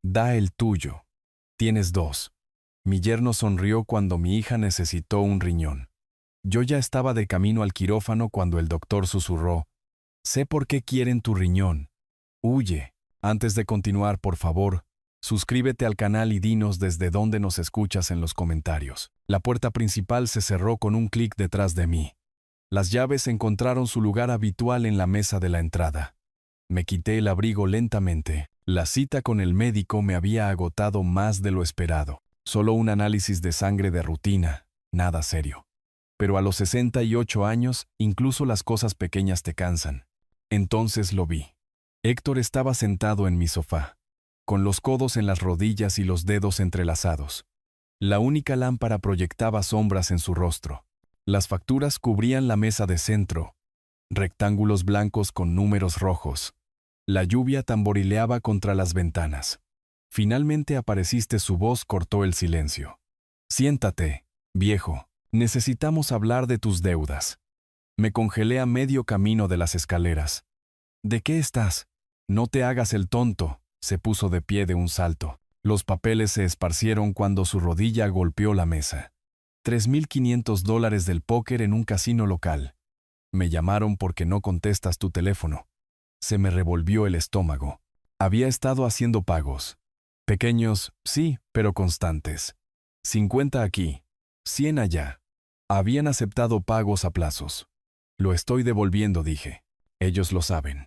Da el tuyo. Tienes dos. Mi yerno sonrió cuando mi hija necesitó un riñón. Yo ya estaba de camino al quirófano cuando el doctor susurró: sé por qué quieren tu riñón. Huye. Antes de continuar, por favor, suscríbete al canal y dinos desde dónde nos escuchas en los comentarios. La puerta principal se cerró con un clic detrás de mí. Las llaves encontraron su lugar habitual en la mesa de la entrada. Me quité el abrigo lentamente. La cita con el médico me había agotado más de lo esperado. Solo un análisis de sangre de rutina, nada serio. Pero a los 68 años, incluso las cosas pequeñas te cansan. Entonces lo vi. Héctor estaba sentado en mi sofá, con los codos en las rodillas y los dedos entrelazados. La única lámpara proyectaba sombras en su rostro. Las facturas cubrían la mesa de centro, rectángulos blancos con números rojos. La lluvia tamborileaba contra las ventanas. Finalmente apareciste, su voz cortó el silencio. Siéntate, viejo. Necesitamos hablar de tus deudas. Me congelé a medio camino de las escaleras. ¿De qué estás? No te hagas el tonto. Se puso de pie de un salto. Los papeles se esparcieron cuando su rodilla golpeó la mesa. $3,500 del póker en un casino local. Me llamaron porque no contestas tu teléfono. Se me revolvió el estómago. Había estado haciendo pagos. Pequeños, sí, pero constantes. 50 aquí, 100 allá. Habían aceptado pagos a plazos. Lo estoy devolviendo, dije. Ellos lo saben.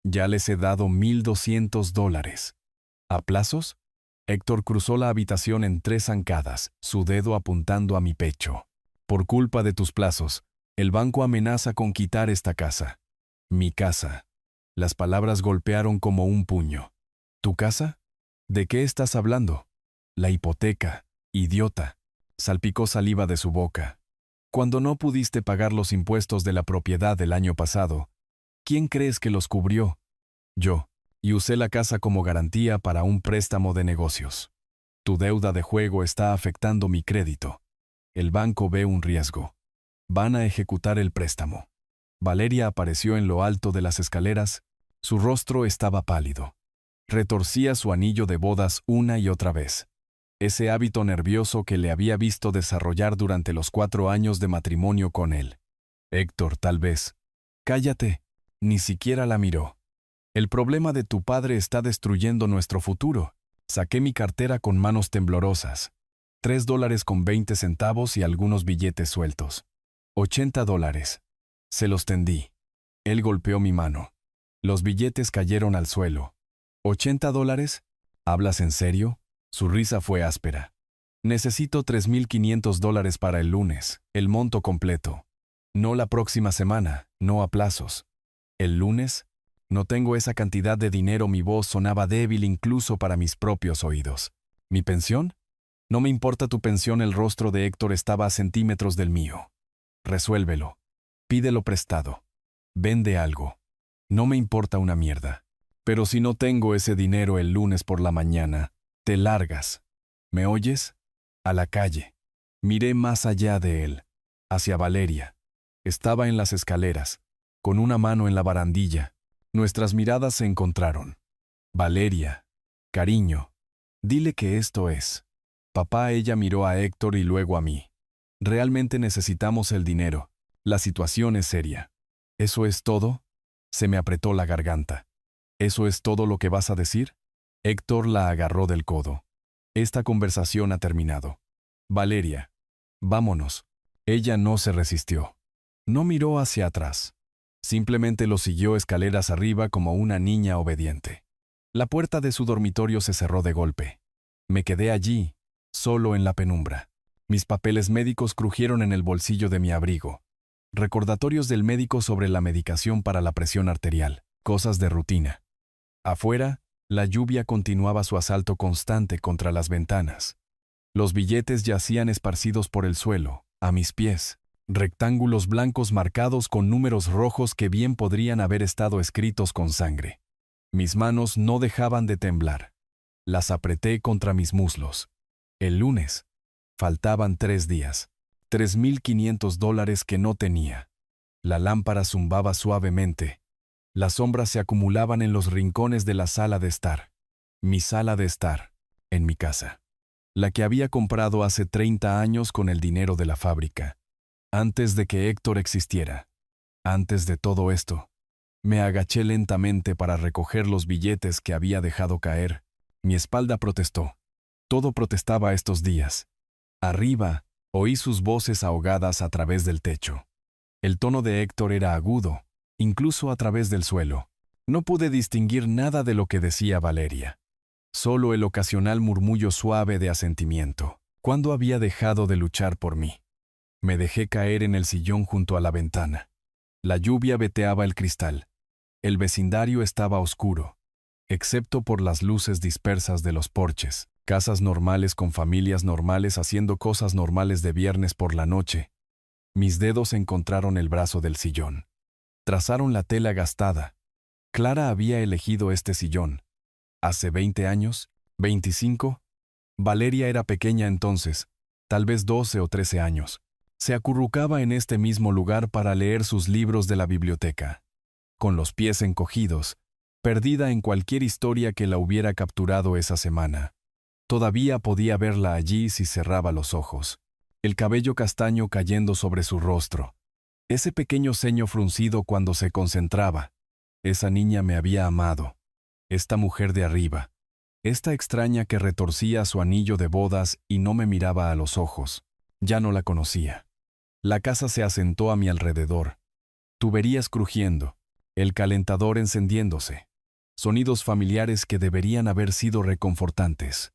Ya les he dado $1,200. ¿A plazos? Héctor cruzó la habitación en 3 zancadas, su dedo apuntando a mi pecho. Por culpa de tus plazos, el banco amenaza con quitar esta casa. Mi casa. Las palabras golpearon como un puño. ¿Tu casa? ¿De qué estás hablando? La hipoteca, idiota. Salpicó saliva de su boca. Cuando no pudiste pagar los impuestos de la propiedad del año pasado, ¿quién crees que los cubrió? Yo. Y usé la casa como garantía para un préstamo de negocios. Tu deuda de juego está afectando mi crédito. El banco ve un riesgo. Van a ejecutar el préstamo. Valeria apareció en lo alto de las escaleras. Su rostro estaba pálido. Retorcía su anillo de bodas una y otra vez. Ese hábito nervioso que le había visto desarrollar durante los 4 años de matrimonio con él. Héctor, tal vez. Cállate. Ni siquiera la miró. El problema de tu padre está destruyendo nuestro futuro. Saqué mi cartera con manos temblorosas. $3.20 y algunos billetes sueltos. $80. Se los tendí. Él golpeó mi mano. Los billetes cayeron al suelo. ¿$80? ¿Hablas en serio? Su risa fue áspera. Necesito $3,500 para el lunes, el monto completo. No la próxima semana, no a plazos. ¿El lunes? No tengo esa cantidad de dinero. Mi voz sonaba débil incluso para mis propios oídos. ¿Mi pensión? No me importa tu pensión. El rostro de Héctor estaba a centímetros del mío. Resuélvelo. Pídelo prestado. Vende algo. No me importa una mierda. Pero si no tengo ese dinero el lunes por la mañana, te largas. ¿Me oyes? A la calle. Miré más allá de él, hacia Valeria. Estaba en las escaleras, con una mano en la barandilla. Nuestras miradas se encontraron. Valeria, cariño, dile que esto es. Papá. Ella miró a Héctor y luego a mí. Realmente necesitamos el dinero. La situación es seria. ¿Eso es todo? Se me apretó la garganta. ¿Eso es todo lo que vas a decir? Héctor la agarró del codo. Esta conversación ha terminado. Valeria, vámonos. Ella no se resistió. No miró hacia atrás. Simplemente lo siguió escaleras arriba como una niña obediente. La puerta de su dormitorio se cerró de golpe. Me quedé allí, solo en la penumbra. Mis papeles médicos crujieron en el bolsillo de mi abrigo. Recordatorios del médico sobre la medicación para la presión arterial. Cosas de rutina. Afuera, la lluvia continuaba su asalto constante contra las ventanas. Los billetes yacían esparcidos por el suelo, a mis pies. Rectángulos blancos marcados con números rojos que bien podrían haber estado escritos con sangre. Mis manos no dejaban de temblar. Las apreté contra mis muslos. El lunes. Faltaban 3 días. $3,500 que no tenía. La lámpara zumbaba suavemente. Las sombras se acumulaban en los rincones de la sala de estar. Mi sala de estar, en mi casa. La que había comprado hace 30 años con el dinero de la fábrica. Antes de que Héctor existiera. Antes de todo esto. Me agaché lentamente para recoger los billetes que había dejado caer. Mi espalda protestó. Todo protestaba estos días. Arriba, oí sus voces ahogadas a través del techo. El tono de Héctor era agudo, incluso a través del suelo. No pude distinguir nada de lo que decía Valeria. Solo el ocasional murmullo suave de asentimiento. ¿Cuándo había dejado de luchar por mí? Me dejé caer en el sillón junto a la ventana. La lluvia veteaba el cristal. El vecindario estaba oscuro, excepto por las luces dispersas de los porches. Casas normales con familias normales haciendo cosas normales de viernes por la noche. Mis dedos encontraron el brazo del sillón. Trazaron la tela gastada. Clara había elegido este sillón. ¿Hace 20 años? ¿25? Valeria era pequeña entonces, tal vez 12 o 13 años. Se acurrucaba en este mismo lugar para leer sus libros de la biblioteca. Con los pies encogidos, perdida en cualquier historia que la hubiera capturado esa semana. Todavía podía verla allí si cerraba los ojos. El cabello castaño cayendo sobre su rostro. Ese pequeño ceño fruncido cuando se concentraba. Esa niña me había amado. Esta mujer de arriba. Esta extraña que retorcía su anillo de bodas y no me miraba a los ojos. Ya no la conocía. La casa se asentó a mi alrededor. Tuberías crujiendo. El calentador encendiéndose. Sonidos familiares que deberían haber sido reconfortantes.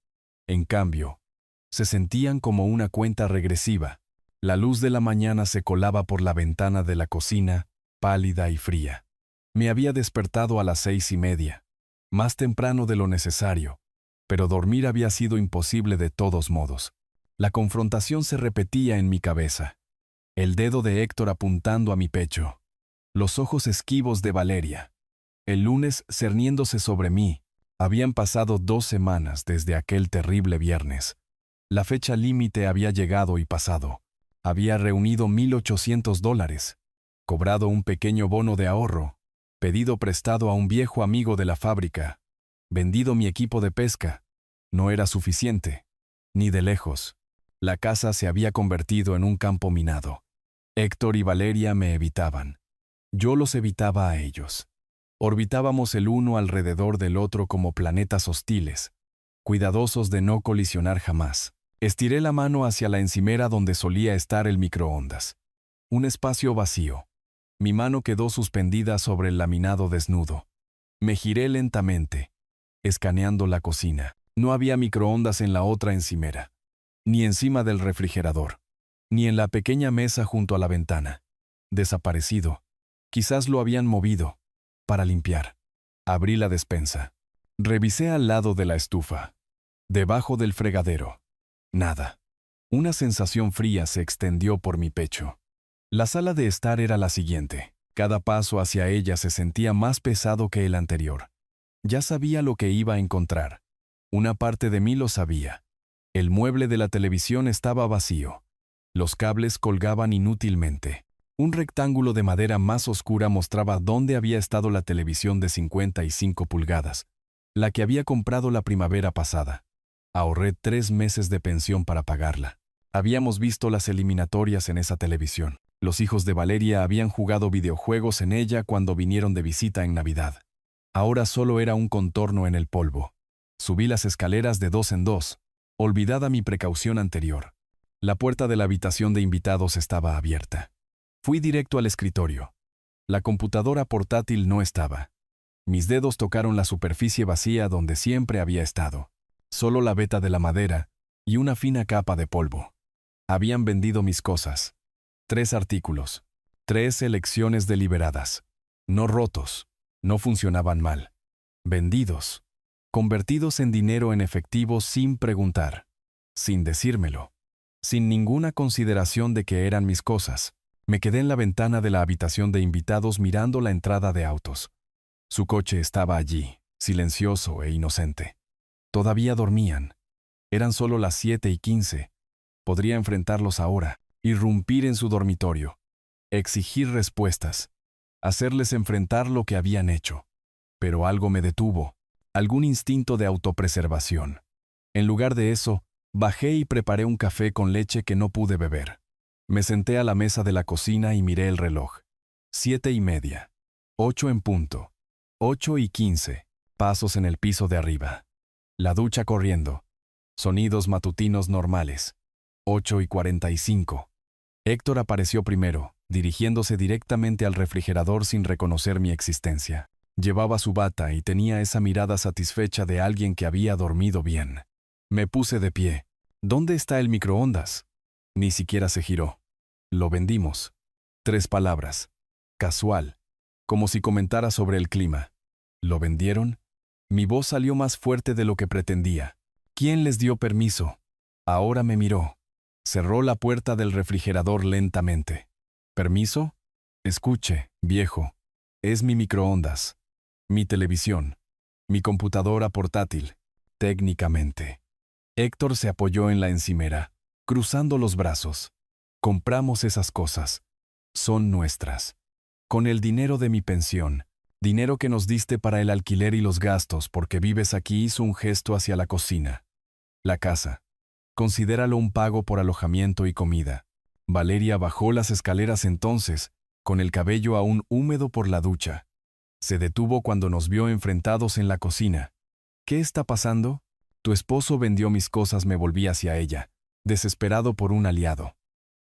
En cambio, se sentían como una cuenta regresiva. La luz de la mañana se colaba por la ventana de la cocina, pálida y fría. Me había despertado a las 6:30, más temprano de lo necesario, pero dormir había sido imposible de todos modos. La confrontación se repetía en mi cabeza. El dedo de Héctor apuntando a mi pecho. Los ojos esquivos de Valeria. El lunes cerniéndose sobre mí. Habían pasado 2 semanas desde aquel terrible viernes. La fecha límite había llegado y pasado. Había reunido $1,800, cobrado un pequeño bono de ahorro, pedido prestado a un viejo amigo de la fábrica, vendido mi equipo de pesca. No era suficiente, ni de lejos. La casa se había convertido en un campo minado. Héctor y Valeria me evitaban. Yo los evitaba a ellos. Orbitábamos el uno alrededor del otro como planetas hostiles, cuidadosos de no colisionar jamás. Estiré la mano hacia la encimera donde solía estar el microondas. Un espacio vacío. Mi mano quedó suspendida sobre el laminado desnudo. Me giré lentamente, escaneando la cocina. No había microondas en la otra encimera, ni encima del refrigerador, ni en la pequeña mesa junto a la ventana. Desaparecido. Quizás lo habían movido. Para limpiar. Abrí la despensa. Revisé al lado de la estufa. Debajo del fregadero. Nada. Una sensación fría se extendió por mi pecho. La sala de estar era la siguiente. Cada paso hacia ella se sentía más pesado que el anterior. Ya sabía lo que iba a encontrar. Una parte de mí lo sabía. El mueble de la televisión estaba vacío. Los cables colgaban inútilmente. Un rectángulo de madera más oscura mostraba dónde había estado la televisión de 55 pulgadas, la que había comprado la primavera pasada. Ahorré 3 meses de pensión para pagarla. Habíamos visto las eliminatorias en esa televisión. Los hijos de Valeria habían jugado videojuegos en ella cuando vinieron de visita en Navidad. Ahora solo era un contorno en el polvo. Subí las escaleras de 2 en 2, olvidada mi precaución anterior. La puerta de la habitación de invitados estaba abierta. Fui directo al escritorio. La computadora portátil no estaba. Mis dedos tocaron la superficie vacía donde siempre había estado. Solo la veta de la madera y una fina capa de polvo. Habían vendido mis cosas. 3 artículos. 3 selecciones deliberadas. No rotos. No funcionaban mal. Vendidos. Convertidos en dinero en efectivo sin preguntar. Sin decírmelo. Sin ninguna consideración de que eran mis cosas. Me quedé en la ventana de la habitación de invitados mirando la entrada de autos. Su coche estaba allí, silencioso e inocente. Todavía dormían. Eran solo las 7:15. Podría enfrentarlos ahora, irrumpir en su dormitorio, exigir respuestas, hacerles enfrentar lo que habían hecho. Pero algo me detuvo. algún instinto de autopreservación. En lugar de eso, bajé y preparé un café con leche que no pude beber. Me senté a la mesa de la cocina y miré el reloj. 7:30. 8 en punto. 8:15. Pasos en el piso de arriba. La ducha corriendo. Sonidos matutinos normales. 8:45. Héctor apareció primero, dirigiéndose directamente al refrigerador sin reconocer mi existencia. Llevaba su bata y tenía esa mirada satisfecha de alguien que había dormido bien. Me puse de pie. ¿Dónde está el microondas? Ni siquiera se giró. Lo vendimos. 3 palabras. Casual. Como si comentara sobre el clima. ¿Lo vendieron? Mi voz salió más fuerte de lo que pretendía. ¿Quién les dio permiso? Ahora me miró. Cerró la puerta del refrigerador lentamente. ¿Permiso? Escuche, viejo. Es mi microondas. Mi televisión. Mi computadora portátil. Técnicamente. Héctor se apoyó en la encimera, cruzando los brazos. Compramos esas cosas. Son nuestras. Con el dinero de mi pensión, dinero que nos diste para el alquiler y los gastos porque vives aquí, hizo un gesto hacia la cocina. La casa. Considéralo un pago por alojamiento y comida. Valeria bajó las escaleras entonces, con el cabello aún húmedo por la ducha. Se detuvo cuando nos vio enfrentados en la cocina. ¿Qué está pasando? Tu esposo vendió mis cosas, me volví hacia ella, desesperado por un aliado.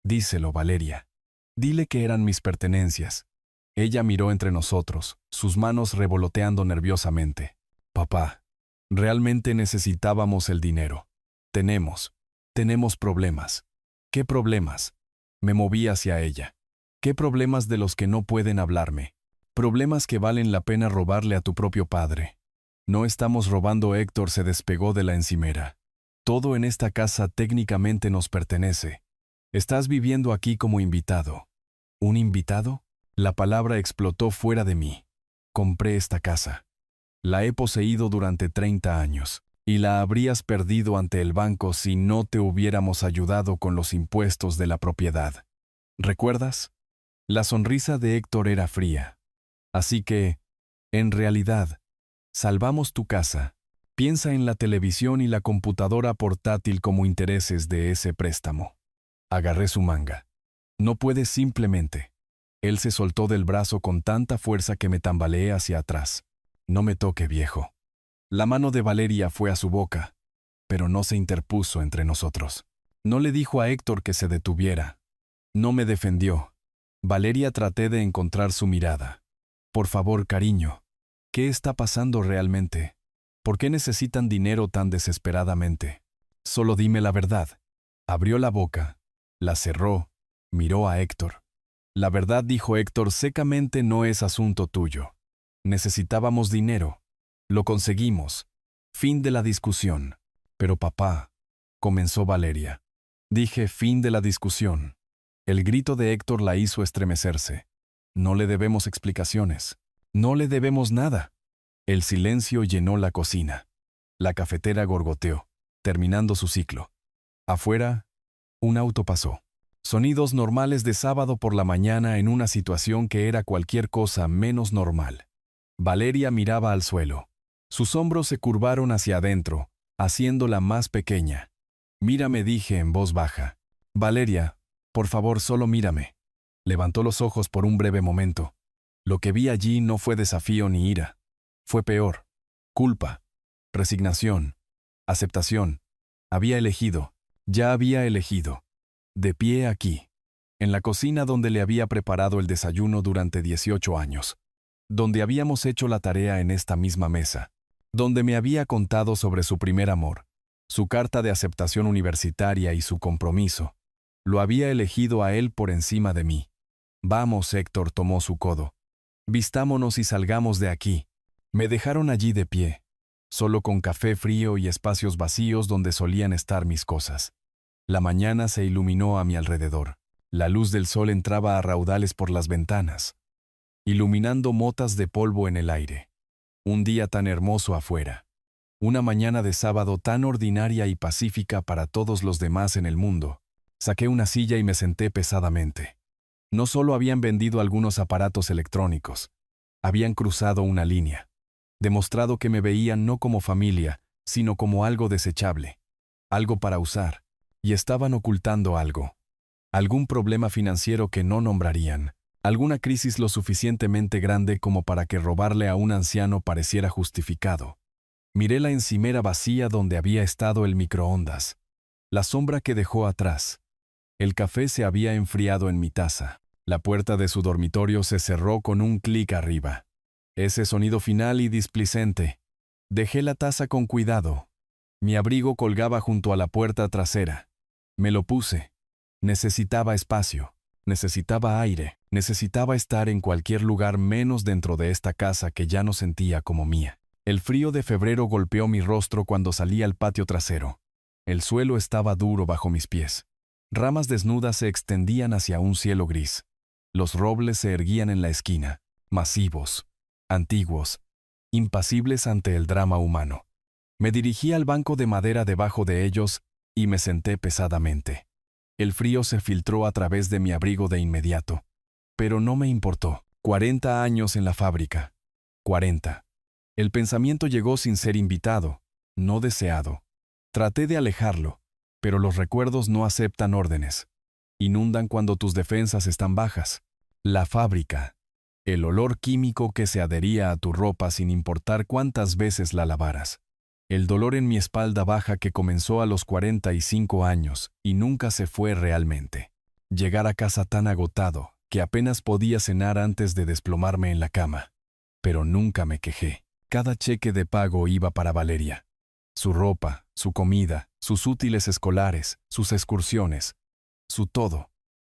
Díselo, Valeria. Dile que eran mis pertenencias. Ella miró entre nosotros, sus manos revoloteando nerviosamente. Papá, realmente necesitábamos el dinero. Tenemos problemas. ¿Qué problemas? Me moví hacia ella. ¿Qué problemas de los que no pueden hablarme? Problemas que valen la pena robarle a tu propio padre. No estamos robando. Héctor se despegó de la encimera. Todo en esta casa técnicamente nos pertenece. Estás viviendo aquí como invitado. ¿Un invitado? La palabra explotó fuera de mí. Compré esta casa. La he poseído durante 30 años, y la habrías perdido ante el banco si no te hubiéramos ayudado con los impuestos de la propiedad. ¿Recuerdas? La sonrisa de Héctor era fría. Así que, en realidad, salvamos tu casa. Piensa en la televisión y la computadora portátil como intereses de ese préstamo. Agarré su manga. No puedes simplemente. Él se soltó del brazo con tanta fuerza que me tambaleé hacia atrás. No me toque, viejo. La mano de Valeria fue a su boca, pero no se interpuso entre nosotros. No le dijo a Héctor que se detuviera. No me defendió. Valeria, traté de encontrar su mirada. Por favor, cariño. ¿Qué está pasando realmente? ¿Por qué necesitan dinero tan desesperadamente? Solo dime la verdad. Abrió la boca, la cerró, miró a Héctor. La verdad, dijo Héctor secamente, no es asunto tuyo. Necesitábamos dinero. Lo conseguimos. Fin de la discusión. Pero papá, comenzó Valeria. Dije fin de la discusión. El grito de Héctor la hizo estremecerse. No le debemos explicaciones. No le debemos nada. El silencio llenó la cocina. La cafetera gorgoteó, terminando su ciclo. Afuera, un auto pasó. Sonidos normales de sábado por la mañana en una situación que era cualquier cosa menos normal. Valeria miraba al suelo. Sus hombros se curvaron hacia adentro, haciéndola más pequeña. Mírame, dije en voz baja. Valeria, por favor, solo mírame. Levantó los ojos por un breve momento. Lo que vi allí no fue desafío ni ira. Fue peor. Culpa. Resignación. Aceptación. Había elegido. Ya había elegido. De pie aquí. En la cocina donde le había preparado el desayuno durante 18 años. Donde habíamos hecho la tarea en esta misma mesa. Donde me había contado sobre su primer amor. Su carta de aceptación universitaria y su compromiso. Lo había elegido a él por encima de mí. Vamos, Héctor tomó su codo. Vistámonos y salgamos de aquí. Me dejaron allí de pie, solo con café frío y espacios vacíos donde solían estar mis cosas. La mañana se iluminó a mi alrededor. La luz del sol entraba a raudales por las ventanas, iluminando motas de polvo en el aire. Un día tan hermoso afuera. Una mañana de sábado tan ordinaria y pacífica para todos los demás en el mundo. Saqué una silla y me senté pesadamente. No solo habían vendido algunos aparatos electrónicos, habían cruzado una línea. demostrado que me veían no como familia, sino como algo desechable, algo para usar, y estaban ocultando algo. Algún problema financiero que no nombrarían, alguna crisis lo suficientemente grande como para que robarle a un anciano pareciera justificado. Miré la encimera vacía donde había estado el microondas, la sombra que dejó atrás. El café se había enfriado en mi taza. La puerta de su dormitorio se cerró con un clic arriba. Ese sonido final y displicente. Dejé la taza con cuidado. Mi abrigo colgaba junto a la puerta trasera. Me lo puse. Necesitaba espacio. Necesitaba aire. Necesitaba estar en cualquier lugar menos dentro de esta casa que ya no sentía como mía. El frío de febrero golpeó mi rostro cuando salí al patio trasero. El suelo estaba duro bajo mis pies. Ramas desnudas se extendían hacia un cielo gris. Los robles se erguían en la esquina, masivos, antiguos, impasibles ante el drama humano. Me dirigí al banco de madera debajo de ellos y me senté pesadamente. El frío se filtró a través de mi abrigo de inmediato, pero no me importó. 40 años en la fábrica. 40. El pensamiento llegó sin ser invitado, no deseado. Traté de alejarlo, pero los recuerdos no aceptan órdenes. Inundan cuando tus defensas están bajas. La fábrica. El olor químico que se adhería a tu ropa sin importar cuántas veces la lavaras. El dolor en mi espalda baja que comenzó a los 45 años y nunca se fue realmente. Llegar a casa tan agotado que apenas podía cenar antes de desplomarme en la cama. Pero nunca me quejé. Cada cheque de pago iba para Valeria. Su ropa, su comida, sus útiles escolares, sus excursiones, su todo.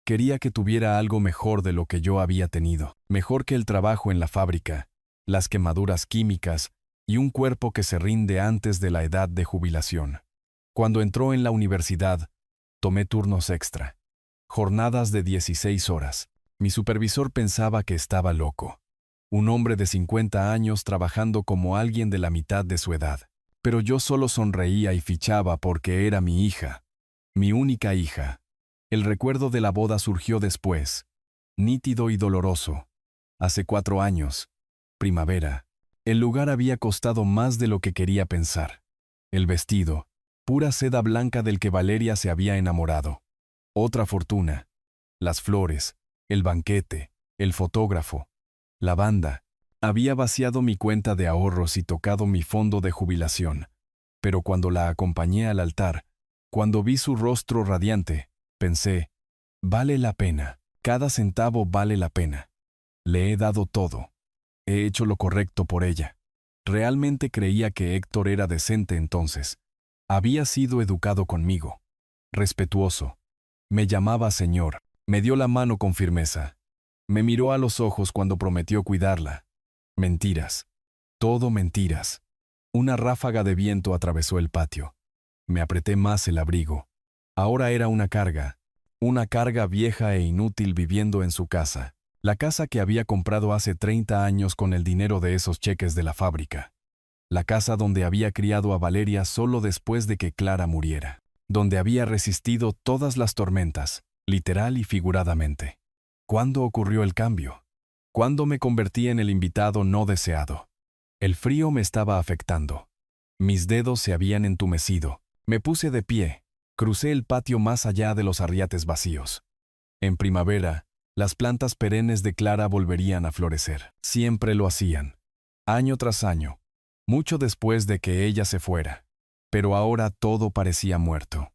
Quería que tuviera algo mejor de lo que yo había tenido, mejor que el trabajo en la fábrica, las quemaduras químicas y un cuerpo que se rinde antes de la edad de jubilación. Cuando entró en la universidad, tomé turnos extra, jornadas de 16 horas. Mi supervisor pensaba que estaba loco. Un hombre de 50 años trabajando como alguien de la mitad de su edad. Pero yo solo sonreía y fichaba porque era mi hija, mi única hija. El recuerdo de la boda surgió después, nítido y doloroso. Hace 4 años, primavera. El lugar había costado más de lo que quería pensar. El vestido, pura seda blanca del que Valeria se había enamorado. Otra fortuna. Las flores, el banquete, el fotógrafo, la banda. Había vaciado mi cuenta de ahorros y tocado mi fondo de jubilación. Pero cuando la acompañé al altar, cuando vi su rostro radiante, pensé, vale la pena, cada centavo vale la pena. Le he dado todo. He hecho lo correcto por ella. Realmente creía que Héctor era decente entonces. Había sido educado conmigo. Respetuoso. Me llamaba señor. Me dio la mano con firmeza. Me miró a los ojos cuando prometió cuidarla. Mentiras. Todo mentiras. Una ráfaga de viento atravesó el patio. Me apreté más el abrigo. Ahora era una carga vieja e inútil viviendo en su casa. La casa que había comprado hace 30 años con el dinero de esos cheques de la fábrica. La casa donde había criado a Valeria solo después de que Clara muriera. Donde había resistido todas las tormentas, literal y figuradamente. ¿Cuándo ocurrió el cambio? ¿Cuándo me convertí en el invitado no deseado? El frío me estaba afectando. Mis dedos se habían entumecido. Me puse de pie. Crucé el patio más allá de los arriates vacíos. En primavera, las plantas perennes de Clara volverían a florecer. Siempre lo hacían. Año tras año. Mucho después de que ella se fuera. Pero ahora todo parecía muerto.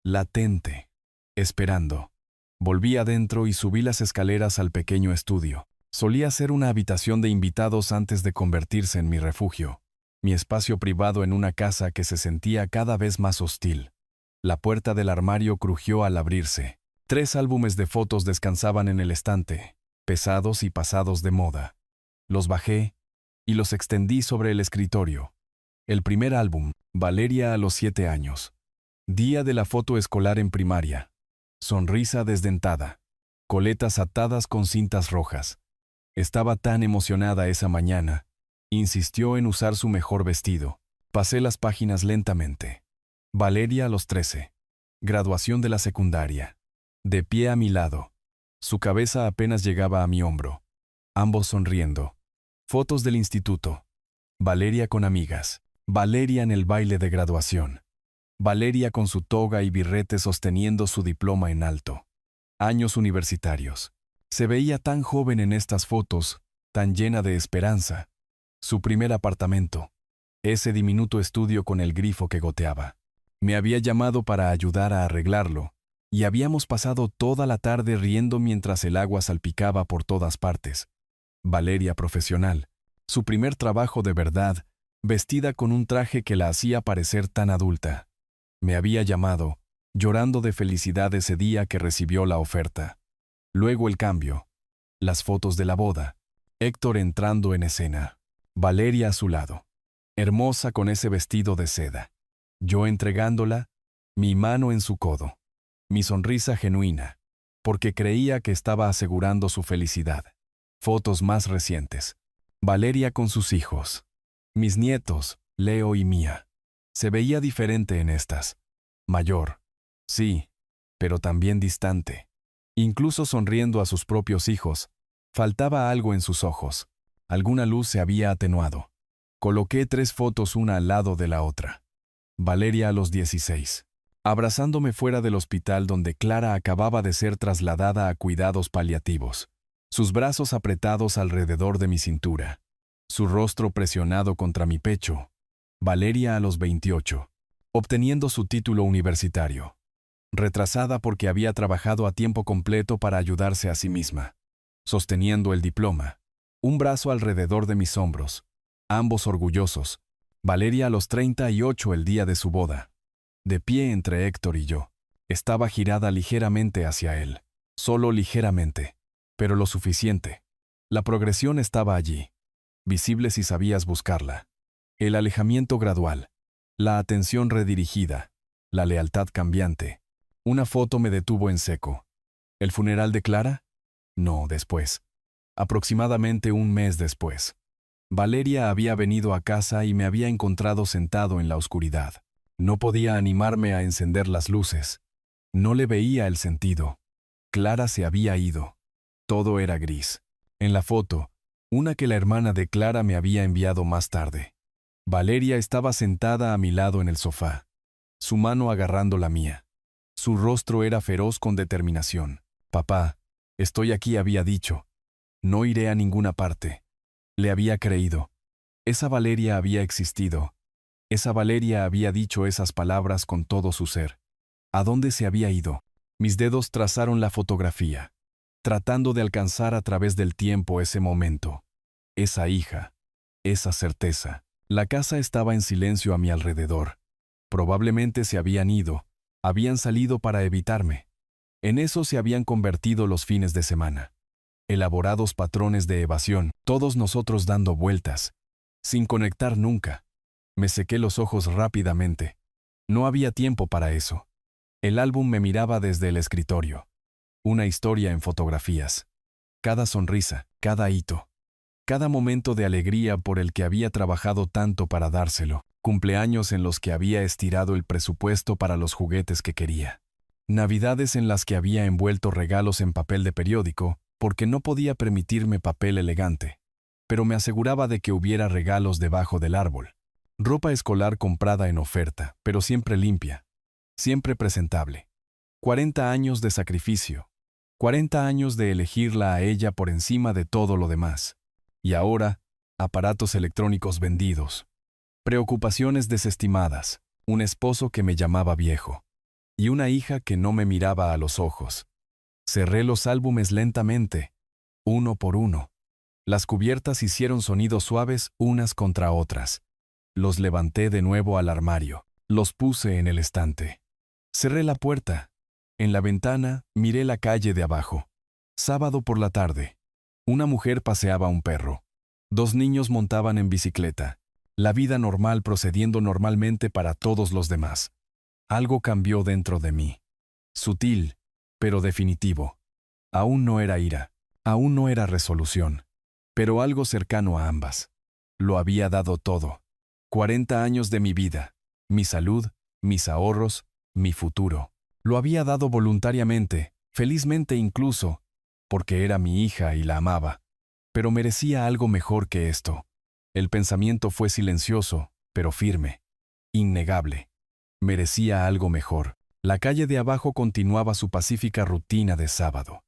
Latente. Esperando. Volví adentro y subí las escaleras al pequeño estudio. Solía ser una habitación de invitados antes de convertirse en mi refugio, mi espacio privado en una casa que se sentía cada vez más hostil. La puerta del armario crujió al abrirse. 3 álbumes de fotos descansaban en el estante, pesados y pasados de moda. Los bajé y los extendí sobre el escritorio. El primer álbum, Valeria a los 7 años. Día de la foto escolar en primaria. Sonrisa desdentada. Coletas atadas con cintas rojas. Estaba tan emocionada esa mañana. Insistió en usar su mejor vestido. Pasé las páginas lentamente. Valeria a los 13. Graduación de la secundaria. De pie a mi lado. Su cabeza apenas llegaba a mi hombro. Ambos sonriendo. Fotos del instituto. Valeria con amigas. Valeria en el baile de graduación. Valeria con su toga y birrete sosteniendo su diploma en alto. Años universitarios. Se veía tan joven en estas fotos, tan llena de esperanza. Su primer apartamento. Ese diminuto estudio con el grifo que goteaba. Me había llamado para ayudar a arreglarlo, y habíamos pasado toda la tarde riendo mientras el agua salpicaba por todas partes. Valeria profesional. Su primer trabajo de verdad, vestida con un traje que la hacía parecer tan adulta. Me había llamado, llorando de felicidad ese día que recibió la oferta. Luego el cambio. Las fotos de la boda. Héctor entrando en escena. Valeria a su lado. Hermosa con ese vestido de seda. Yo entregándola, mi mano en su codo. Mi sonrisa genuina, porque creía que estaba asegurando su felicidad. Fotos más recientes. Valeria con sus hijos. Mis nietos, Leo y Mía. Se veía diferente en estas. Mayor. Sí, pero también distante. Incluso sonriendo a sus propios hijos. Faltaba algo en sus ojos. Alguna luz se había atenuado. Coloqué 3 fotos una al lado de la otra. Valeria a los 16. Abrazándome fuera del hospital donde Clara acababa de ser trasladada a cuidados paliativos. Sus brazos apretados alrededor de mi cintura. Su rostro presionado contra mi pecho. Valeria a los 28. Obteniendo su título universitario. Retrasada porque había trabajado a tiempo completo para ayudarse a sí misma. Sosteniendo el diploma. Un brazo alrededor de mis hombros. Ambos orgullosos. Valeria a los 38 el día de su boda. De pie entre Héctor y yo. Estaba girada ligeramente hacia él. Solo ligeramente. Pero lo suficiente. La progresión estaba allí. Visible si sabías buscarla. El alejamiento gradual. La atención redirigida. La lealtad cambiante. Una foto me detuvo en seco. ¿El funeral de Clara? No, después. Aproximadamente un mes después. Valeria había venido a casa y me había encontrado sentado en la oscuridad. No podía animarme a encender las luces. No le veía el sentido. Clara se había ido. Todo era gris. En la foto, una que la hermana de Clara me había enviado más tarde. Valeria estaba sentada a mi lado en el sofá, su mano agarrando la mía. Su rostro era feroz con determinación. «Papá, estoy aquí», había dicho. «No iré a ninguna parte». Le había creído. Esa Valeria había existido. Esa Valeria había dicho esas palabras con todo su ser. ¿A dónde se había ido? Mis dedos trazaron la fotografía, tratando de alcanzar a través del tiempo ese momento. Esa hija. Esa certeza. La casa estaba en silencio a mi alrededor. Probablemente se habían ido. Habían salido para evitarme. En eso se habían convertido los fines de semana. Elaborados patrones de evasión, todos nosotros dando vueltas, sin conectar nunca. Me sequé los ojos rápidamente. No había tiempo para eso. El álbum me miraba desde el escritorio. Una historia en fotografías. Cada sonrisa, cada hito. Cada momento de alegría por el que había trabajado tanto para dárselo. Cumpleaños en los que había estirado el presupuesto para los juguetes que quería. Navidades en las que había envuelto regalos en papel de periódico, porque no podía permitirme papel elegante. Pero me aseguraba de que hubiera regalos debajo del árbol. Ropa escolar comprada en oferta, pero siempre limpia. Siempre presentable. 40 años de sacrificio. 40 años de elegirla a ella por encima de todo lo demás. Y ahora, aparatos electrónicos vendidos. Preocupaciones desestimadas. Un esposo que me llamaba viejo. Y una hija que no me miraba a los ojos. Cerré los álbumes lentamente, uno por uno. Las cubiertas hicieron sonidos suaves unas contra otras. Los levanté de nuevo al armario. Los puse en el estante. Cerré la puerta. En la ventana miré la calle de abajo. Sábado por la tarde. Una mujer paseaba un perro. 2 niños montaban en bicicleta. La vida normal procediendo normalmente para todos los demás. Algo cambió dentro de mí. Sutil, pero definitivo. Aún no era ira, aún no era resolución, pero algo cercano a ambas. Lo había dado todo. 40 años de mi vida, mi salud, mis ahorros, mi futuro. Lo había dado voluntariamente, felizmente incluso, porque era mi hija y la amaba. Pero merecía algo mejor que esto. El pensamiento fue silencioso, pero firme. Innegable. Merecía algo mejor. La calle de abajo continuaba su pacífica rutina de sábado.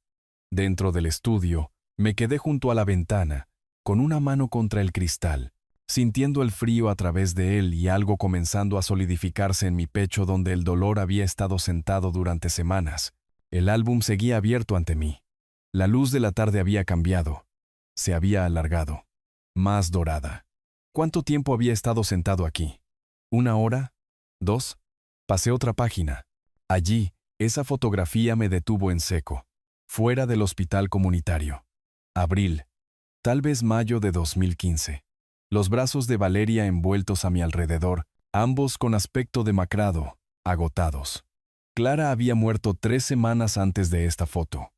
Dentro del estudio, me quedé junto a la ventana, con una mano contra el cristal, sintiendo el frío a través de él y algo comenzando a solidificarse en mi pecho donde el dolor había estado sentado durante semanas. El álbum seguía abierto ante mí. La luz de la tarde había cambiado. Se había alargado. Más dorada. ¿Cuánto tiempo había estado sentado aquí? ¿1 hora? ¿2? Pasé otra página. Allí, esa fotografía me detuvo en seco. Fuera del hospital comunitario. Abril. Tal vez mayo de 2015. Los brazos de Valeria envueltos a mi alrededor, ambos con aspecto demacrado, agotados. Clara había muerto 3 semanas antes de esta foto.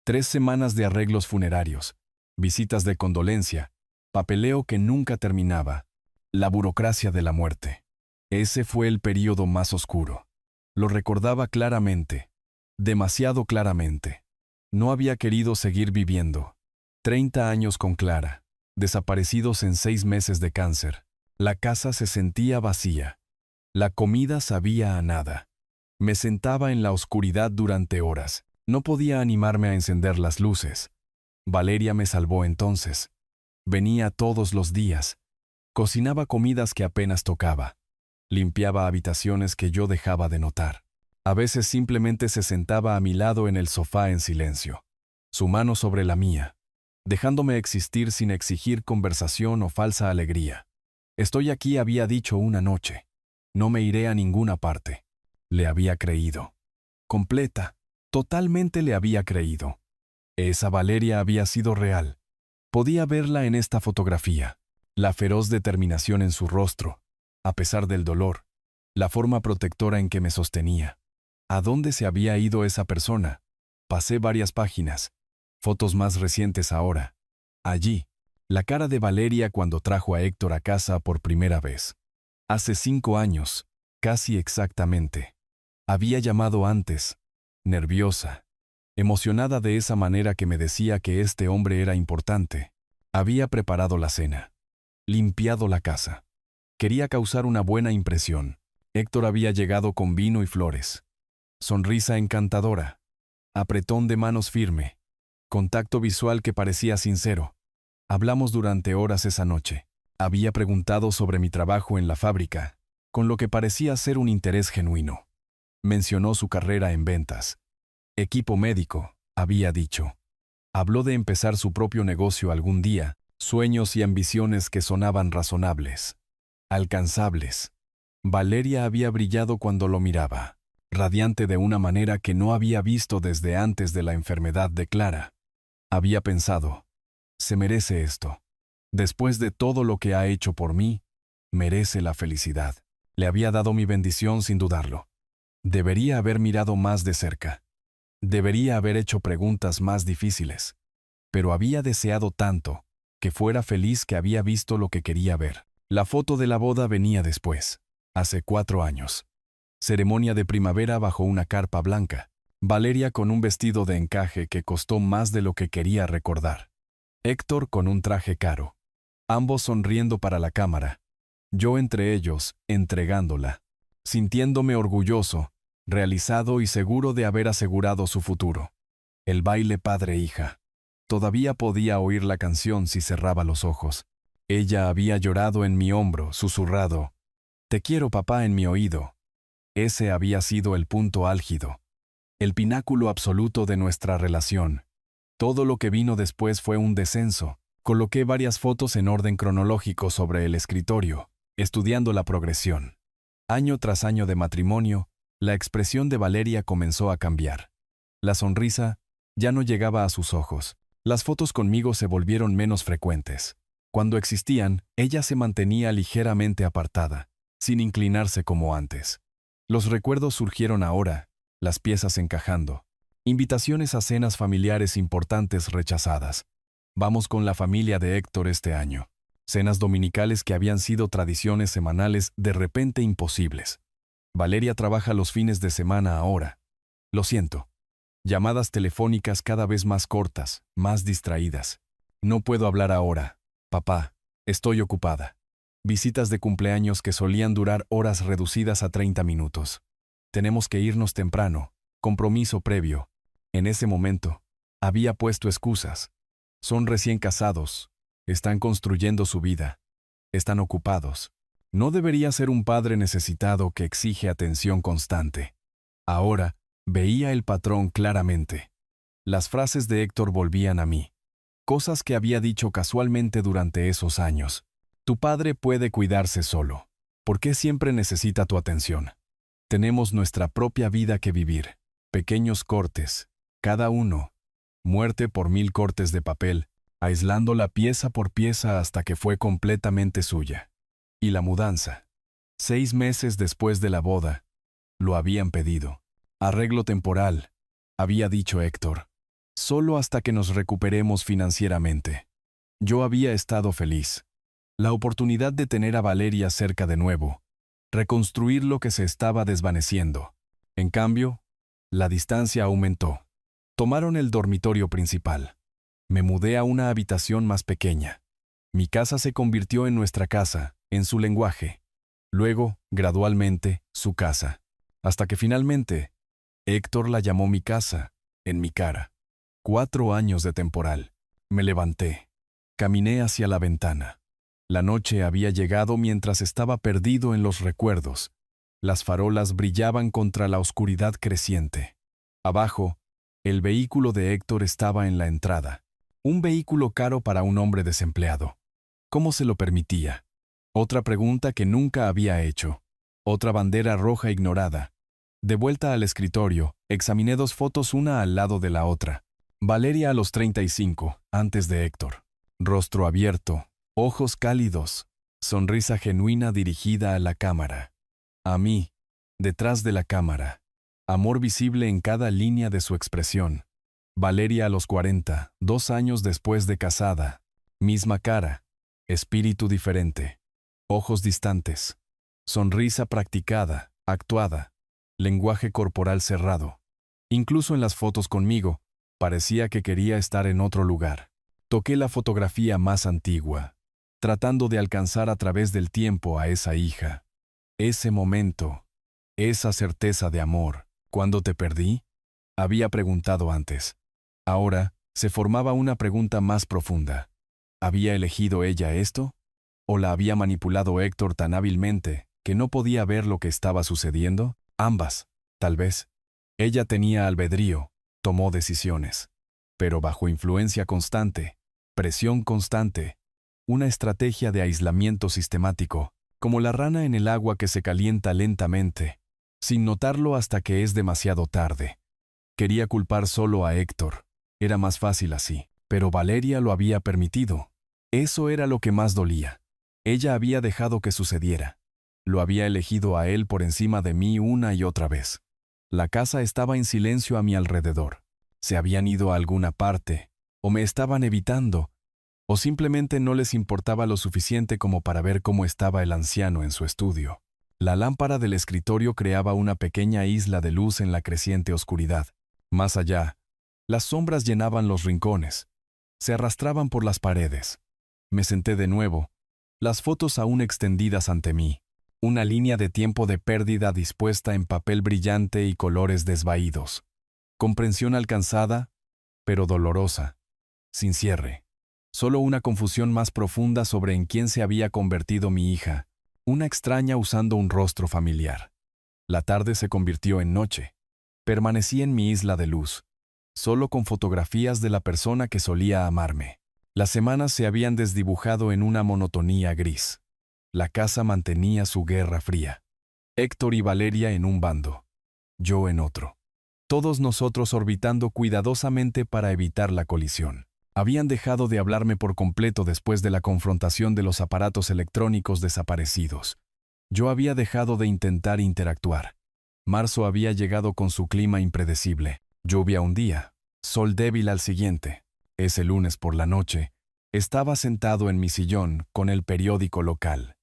3 semanas de arreglos funerarios, visitas de condolencia, papeleo que nunca terminaba, la burocracia de la muerte. Ese fue el período más oscuro. Lo recordaba claramente, demasiado claramente. No había querido seguir viviendo. 30 años con Clara, desaparecidos en 6 meses de cáncer. La casa se sentía vacía. La comida sabía a nada. Me sentaba en la oscuridad durante horas. No podía animarme a encender las luces. Valeria me salvó entonces. Venía todos los días. Cocinaba comidas que apenas tocaba. Limpiaba habitaciones que yo dejaba de notar. A veces simplemente se sentaba a mi lado en el sofá en silencio, su mano sobre la mía, dejándome existir sin exigir conversación o falsa alegría. Estoy aquí, había dicho una noche. No me iré a ninguna parte. Le había creído. Completa, totalmente le había creído. Esa Valeria había sido real. Podía verla en esta fotografía, la feroz determinación en su rostro, a pesar del dolor, la forma protectora en que me sostenía. ¿A dónde se había ido esa persona? Pasé varias páginas, fotos más recientes ahora. Allí, la cara de Valeria cuando trajo a Héctor a casa por primera vez. Hace 5 años, casi exactamente. Había llamado antes, nerviosa, emocionada de esa manera que me decía que este hombre era importante. Había preparado la cena, limpiado la casa. Quería causar una buena impresión. Héctor había llegado con vino y flores. Sonrisa encantadora, apretón de manos firme, contacto visual que parecía sincero. Hablamos durante horas esa noche. Había preguntado sobre mi trabajo en la fábrica, con lo que parecía ser un interés genuino. Mencionó su carrera en ventas. Equipo médico, había dicho. Habló de empezar su propio negocio algún día, sueños y ambiciones que sonaban razonables, alcanzables. Valeria había brillado cuando lo miraba, radiante de una manera que no había visto desde antes de la enfermedad de Clara. Había pensado, se merece esto. Después de todo lo que ha hecho por mí, merece la felicidad. Le había dado mi bendición sin dudarlo. Debería haber mirado más de cerca. Debería haber hecho preguntas más difíciles. Pero había deseado tanto, que fuera feliz, que había visto lo que quería ver. La foto de la boda venía después, hace 4 años. Ceremonia de primavera bajo una carpa blanca. Valeria con un vestido de encaje que costó más de lo que quería recordar. Héctor con un traje caro. Ambos sonriendo para la cámara. Yo entre ellos, entregándola. Sintiéndome orgulloso, realizado y seguro de haber asegurado su futuro. El baile padre-hija. Todavía podía oír la canción si cerraba los ojos. Ella había llorado en mi hombro, susurrado, «Te quiero, papá», en mi oído. Ese había sido el punto álgido, el pináculo absoluto de nuestra relación. Todo lo que vino después fue un descenso. Coloqué varias fotos en orden cronológico sobre el escritorio, estudiando la progresión. Año tras año de matrimonio, la expresión de Valeria comenzó a cambiar. La sonrisa ya no llegaba a sus ojos. Las fotos conmigo se volvieron menos frecuentes. Cuando existían, ella se mantenía ligeramente apartada, sin inclinarse como antes. Los recuerdos surgieron ahora, las piezas encajando. Invitaciones a cenas familiares importantes rechazadas. Vamos con la familia de Héctor este año. Cenas dominicales que habían sido tradiciones semanales de repente imposibles. Valeria trabaja los fines de semana ahora. Lo siento. Llamadas telefónicas cada vez más cortas, más distraídas. No puedo hablar ahora, papá. Estoy ocupada. Visitas de cumpleaños que solían durar horas reducidas a 30 minutos. Tenemos que irnos temprano. Compromiso previo. En ese momento, había puesto excusas. Son recién casados. Están construyendo su vida. Están ocupados. No debería ser un padre necesitado que exige atención constante. Ahora, veía el patrón claramente. Las frases de Héctor volvían a mí. Cosas que había dicho casualmente durante esos años. Tu padre puede cuidarse solo. ¿Por qué siempre necesita tu atención? Tenemos nuestra propia vida que vivir. Pequeños cortes, cada uno. Muerte por 1000 cortes de papel, aislándola pieza por pieza hasta que fue completamente suya. Y la mudanza. 6 meses después de la boda. Lo habían pedido. Arreglo temporal, había dicho Héctor. Solo hasta que nos recuperemos financieramente. Yo había estado feliz. La oportunidad de tener a Valeria cerca de nuevo. Reconstruir lo que se estaba desvaneciendo. En cambio, la distancia aumentó. Tomaron el dormitorio principal. Me mudé a una habitación más pequeña. Mi casa se convirtió en nuestra casa, en su lenguaje. Luego, gradualmente, su casa. Hasta que finalmente, Héctor la llamó mi casa, en mi cara. 4 años de temporal. Me levanté. Caminé hacia la ventana. La noche había llegado mientras estaba perdido en los recuerdos. Las farolas brillaban contra la oscuridad creciente. Abajo, el vehículo de Héctor estaba en la entrada. Un vehículo caro para un hombre desempleado. ¿Cómo se lo permitía? Otra pregunta que nunca había hecho. Otra bandera roja ignorada. De vuelta al escritorio, examiné 2 fotos una al lado de la otra. Valeria a los 35, antes de Héctor. Rostro abierto, ojos cálidos, sonrisa genuina dirigida a la cámara. A mí, detrás de la cámara. Amor visible en cada línea de su expresión. Valeria a los 40, 2 años después de casada. Misma cara, espíritu diferente. Ojos distantes. Sonrisa practicada, actuada. Lenguaje corporal cerrado. Incluso en las fotos conmigo, parecía que quería estar en otro lugar. Toqué la fotografía más antigua, tratando de alcanzar a través del tiempo a esa hija. Ese momento, esa certeza de amor. ¿Cuándo te perdí? Había preguntado antes. Ahora, se formaba una pregunta más profunda. ¿Había elegido ella esto? ¿O la había manipulado Héctor tan hábilmente que no podía ver lo que estaba sucediendo? Ambas, tal vez. Ella tenía albedrío, tomó decisiones. Pero bajo influencia constante, presión constante, una estrategia de aislamiento sistemático, como la rana en el agua que se calienta lentamente, sin notarlo hasta que es demasiado tarde. Quería culpar solo a Héctor. Era más fácil así, pero Valeria lo había permitido. Eso era lo que más dolía. Ella había dejado que sucediera. Lo había elegido a él por encima de mí una y otra vez. La casa estaba en silencio a mi alrededor. Se habían ido a alguna parte, o me estaban evitando, o simplemente no les importaba lo suficiente como para ver cómo estaba el anciano en su estudio. La lámpara del escritorio creaba una pequeña isla de luz en la creciente oscuridad. Más allá, las sombras llenaban los rincones. Se arrastraban por las paredes. Me senté de nuevo, las fotos aún extendidas ante mí. Una línea de tiempo de pérdida dispuesta en papel brillante y colores desvaídos. Comprensión alcanzada, pero dolorosa. Sin cierre. Solo una confusión más profunda sobre en quién se había convertido mi hija. Una extraña usando un rostro familiar. La tarde se convirtió en noche. Permanecí en mi isla de luz, solo con fotografías de la persona que solía amarme. Las semanas se habían desdibujado en una monotonía gris. La casa mantenía su guerra fría. Héctor y Valeria en un bando. Yo en otro. Todos nosotros orbitando cuidadosamente para evitar la colisión. Habían dejado de hablarme por completo después de la confrontación de los aparatos electrónicos desaparecidos. Yo había dejado de intentar interactuar. Marzo había llegado con su clima impredecible. Lluvia un día, sol débil al siguiente. Ese lunes por la noche, estaba sentado en mi sillón con el periódico local,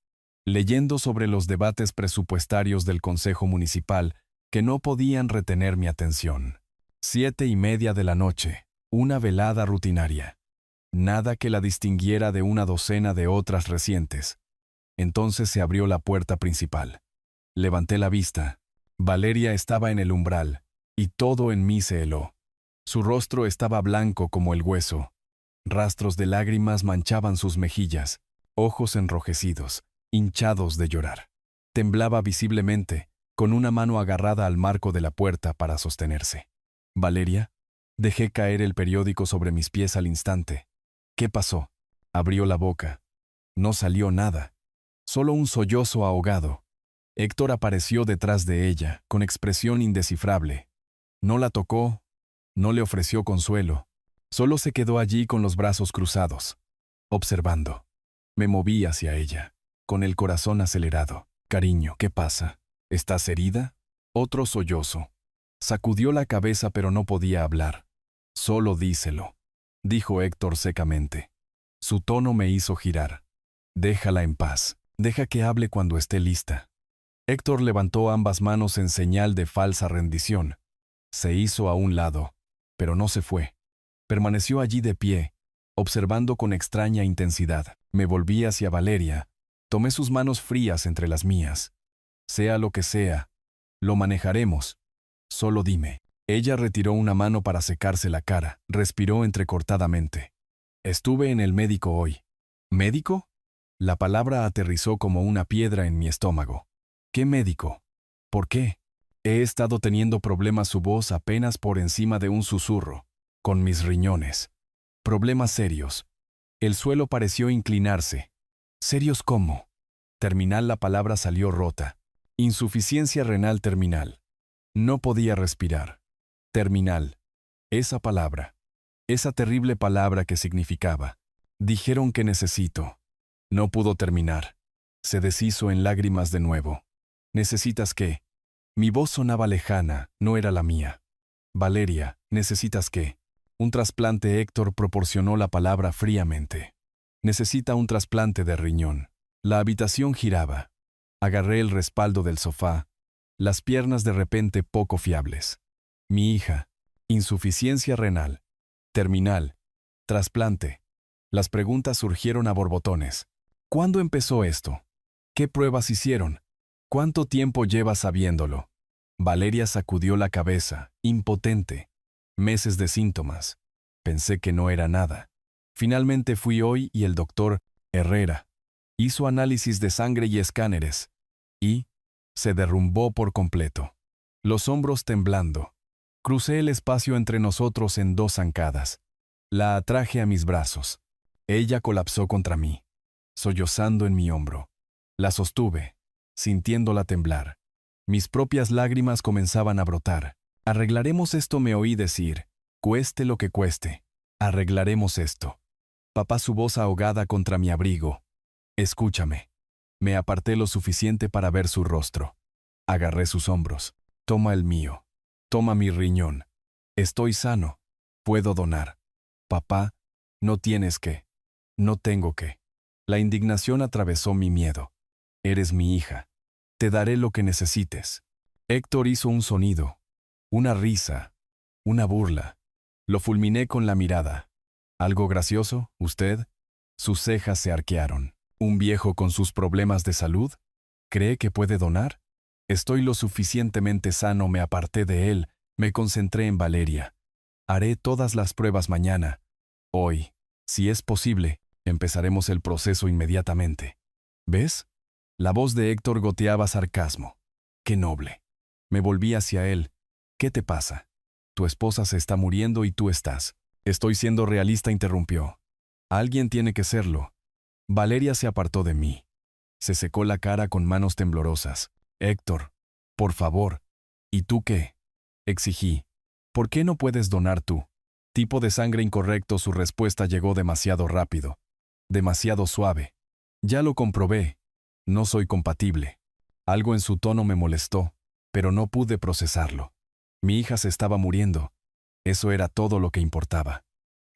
leyendo sobre los debates presupuestarios del Consejo Municipal que no podían retener mi atención. 7:30 de la noche, una velada rutinaria. nada que la distinguiera de una docena de otras recientes. Entonces se abrió la puerta principal. Levanté la vista. Valeria estaba en el umbral, y todo en mí se heló. Su rostro estaba blanco como el hueso. Rastros de lágrimas manchaban sus mejillas, ojos enrojecidos, hinchados de llorar. Temblaba visiblemente, con una mano agarrada al marco de la puerta para sostenerse. «Valeria». Dejé caer el periódico sobre mis pies al instante. «¿Qué pasó?». Abrió la boca. No salió nada. Solo un sollozo ahogado. Héctor apareció detrás de ella, con expresión indescifrable. No la tocó, no le ofreció consuelo. Solo se quedó allí con los brazos cruzados, observando. Me moví hacia ella, con el corazón acelerado. «Cariño, ¿qué pasa? ¿Estás herida?». Otro sollozo. Sacudió la cabeza pero no podía hablar. «Solo díselo», dijo Héctor secamente. Su tono me hizo girar. «Déjala en paz. Deja que hable cuando esté lista». Héctor levantó ambas manos en señal de falsa rendición. Se hizo a un lado, pero no se fue. Permaneció allí de pie, observando con extraña intensidad. Me volví hacia Valeria. Tomé sus manos frías entre las mías. «Sea lo que sea, lo manejaremos. Solo dime». Ella retiró una mano para secarse la cara. Respiró entrecortadamente. «Estuve en el médico hoy». «¿Médico?». La palabra aterrizó como una piedra en mi estómago. «¿Qué médico? ¿Por qué?». He estado teniendo problemas, su voz apenas por encima de un susurro, con mis riñones. Problemas serios. El suelo pareció inclinarse. «¿Serios cómo?». Terminal, la palabra salió rota. Insuficiencia renal terminal. No podía respirar. Terminal. Esa palabra. Esa terrible palabra que significaba. Dijeron que necesito. No pudo terminar. Se deshizo en lágrimas de nuevo. «¿Necesitas qué?». Mi voz sonaba lejana, no era la mía. «Valeria, ¿necesitas qué?». «Un trasplante». Héctor proporcionó la palabra fríamente. «Necesita un trasplante de riñón». La habitación giraba. Agarré el respaldo del sofá. Las piernas de repente poco fiables. «Mi hija. Insuficiencia renal. Terminal. Trasplante». Las preguntas surgieron a borbotones. «¿Cuándo empezó esto? ¿Qué pruebas hicieron? ¿Cuánto tiempo llevas sabiéndolo?». Valeria sacudió la cabeza, impotente. «Meses de síntomas». Pensé que no era nada. Finalmente fui hoy y el doctor Herrera hizo análisis de sangre y escáneres. Y se derrumbó por completo. Los hombros temblando. Crucé el espacio entre nosotros en dos zancadas. La atraje a mis brazos. Ella colapsó contra mí, sollozando en mi hombro. La sostuve, sintiéndola temblar. Mis propias lágrimas comenzaban a brotar. «Arreglaremos esto», me oí decir. «Cueste lo que cueste. Arreglaremos esto». Papá, su voz ahogada contra mi abrigo. «Escúchame». Me aparté lo suficiente para ver su rostro. Agarré sus hombros. «Toma el mío. Toma mi riñón. Estoy sano. Puedo donar». «Papá, no tienes que». «No tengo que». La indignación atravesó mi miedo. «Eres mi hija. Te daré lo que necesites». Héctor hizo un sonido, una risa, una burla. Lo fulminé con la mirada. «¿Algo gracioso, usted?». Sus cejas se arquearon. «¿Un viejo con sus problemas de salud? ¿Cree que puede donar?». «Estoy lo suficientemente sano». Me aparté de él, me concentré en Valeria. «Haré todas las pruebas mañana. Hoy, si es posible, empezaremos el proceso inmediatamente». «¿Ves?». La voz de Héctor goteaba sarcasmo. «Qué noble». Me volví hacia él. «¿Qué te pasa? Tu esposa se está muriendo y tú estás». «Estoy siendo realista», interrumpió. «Alguien tiene que serlo». Valeria se apartó de mí. Se secó la cara con manos temblorosas. «Héctor, por favor». «¿Y tú qué?». Exigí. «¿Por qué no puedes donar tú?». «Tipo de sangre incorrecto». Su respuesta llegó demasiado rápido. Demasiado suave. «Ya lo comprobé. No soy compatible». Algo en su tono me molestó, pero no pude procesarlo. Mi hija se estaba muriendo. Eso era todo lo que importaba.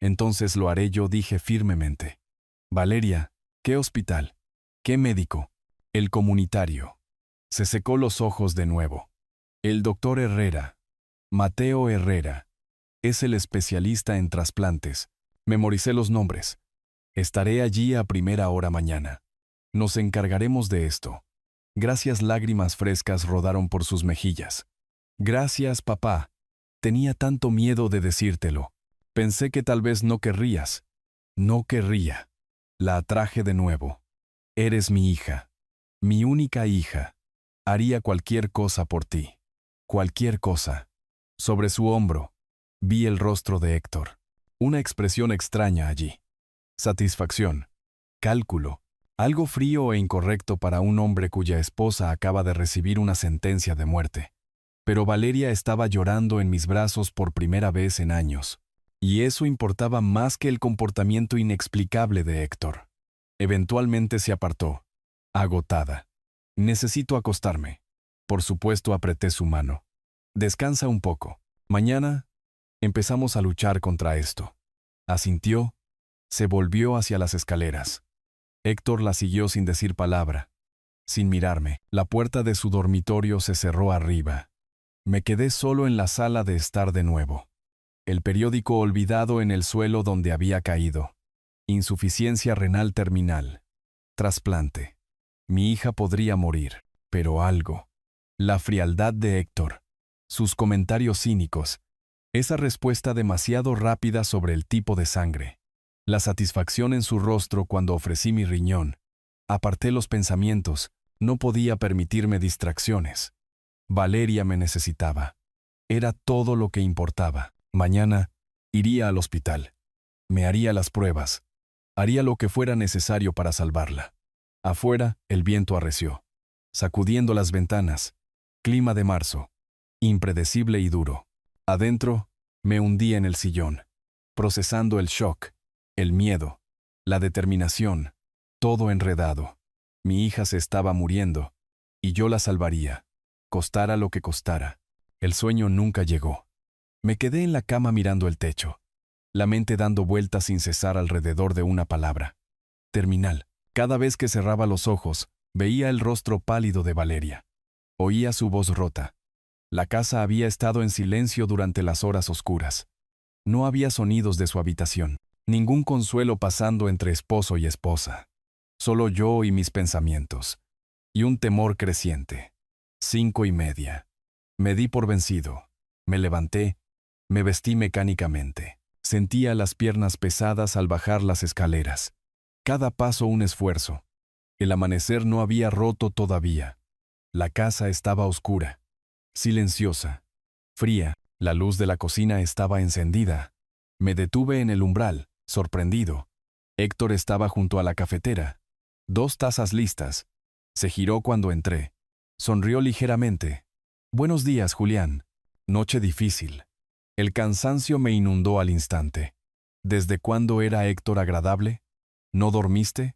«Entonces lo haré yo», dije firmemente. «Valeria, ¿qué hospital? ¿Qué médico?». «El comunitario». Se secó los ojos de nuevo. «El doctor Herrera. Mateo Herrera. Es el especialista en trasplantes. Memoricé los nombres. Estaré allí a primera hora mañana. Nos encargaremos de esto. Gracias, lágrimas frescas rodaron por sus mejillas. Gracias, papá. Tenía tanto miedo de decírtelo. Pensé que tal vez no querrías. No querría. La atraje de nuevo. Eres mi hija. Mi única hija. Haría cualquier cosa por ti. Cualquier cosa. Sobre su hombro, vi el rostro de Héctor. Una expresión extraña allí. Satisfacción. Cálculo. Algo frío e incorrecto para un hombre cuya esposa acaba de recibir una sentencia de muerte. Pero Valeria estaba llorando en mis brazos por primera vez en años. Y eso importaba más que el comportamiento inexplicable de Héctor. Eventualmente se apartó. Agotada. Necesito acostarme. Por supuesto, apreté su mano. Descansa un poco. Mañana empezamos a luchar contra esto. Asintió. Se volvió hacia las escaleras. Héctor la siguió sin decir palabra. Sin mirarme, la puerta de su dormitorio se cerró arriba. Me quedé solo en la sala de estar de nuevo. El periódico olvidado en el suelo donde había caído. Insuficiencia renal terminal. Trasplante. Mi hija podría morir, pero algo. La frialdad de Héctor. Sus comentarios cínicos. Esa respuesta demasiado rápida sobre el tipo de sangre. La satisfacción en su rostro cuando ofrecí mi riñón. Aparté los pensamientos. No podía permitirme distracciones. Valeria me necesitaba. Era todo lo que importaba. Mañana iría al hospital. Me haría las pruebas. Haría lo que fuera necesario para salvarla. Afuera, el viento arreció, sacudiendo las ventanas. Clima de marzo. Impredecible y duro. Adentro, me hundí en el sillón, procesando el shock, el miedo, la determinación, todo enredado. Mi hija se estaba muriendo, y yo la salvaría, costara lo que costara. El sueño nunca llegó. Me quedé en la cama mirando el techo, la mente dando vueltas sin cesar alrededor de una palabra. Terminal. Cada vez que cerraba los ojos, veía el rostro pálido de Valeria. Oía su voz rota. La casa había estado en silencio durante las horas oscuras. No había sonidos de su habitación, ningún consuelo pasando entre esposo y esposa. Solo yo y mis pensamientos. Y un temor creciente. 5:30. Me di por vencido. Me levanté. Me vestí mecánicamente. Sentía las piernas pesadas al bajar las escaleras. Cada paso un esfuerzo. El amanecer no había roto todavía. La casa estaba oscura, silenciosa, fría. La luz de la cocina estaba encendida. Me detuve en el umbral, sorprendido. Héctor estaba junto a la cafetera. 2 tazas listas. Se giró cuando entré. Sonrió ligeramente. Buenos días, Julián. Noche difícil. El cansancio me inundó al instante. ¿Desde cuándo era Héctor agradable? ¿No dormiste?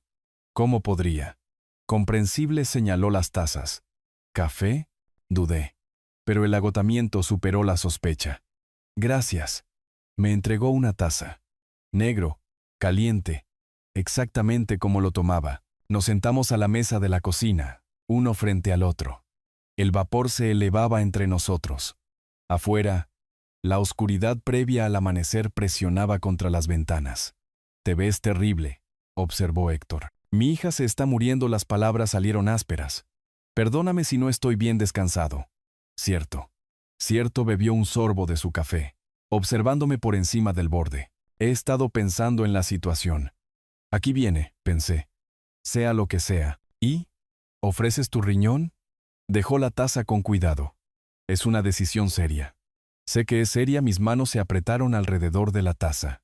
¿Cómo podría? Comprensible señaló las tazas. ¿Café? Dudé. Pero el agotamiento superó la sospecha. Gracias. Me entregó una taza. Negro, caliente, exactamente como lo tomaba. Nos sentamos a la mesa de la cocina, uno frente al otro. El vapor se elevaba entre nosotros. Afuera, la oscuridad previa al amanecer presionaba contra las ventanas. Te ves terrible, observó Héctor. Mi hija se está muriendo. Las palabras salieron ásperas. Perdóname si no estoy bien descansado. Cierto. Cierto, bebió un sorbo de su café, observándome por encima del borde. He estado pensando en la situación. Aquí viene, pensé. Sea lo que sea. ¿Y? ¿Ofreces tu riñón? Dejó la taza con cuidado. Es una decisión seria. Sé que es seria. Mis manos se apretaron alrededor de la taza.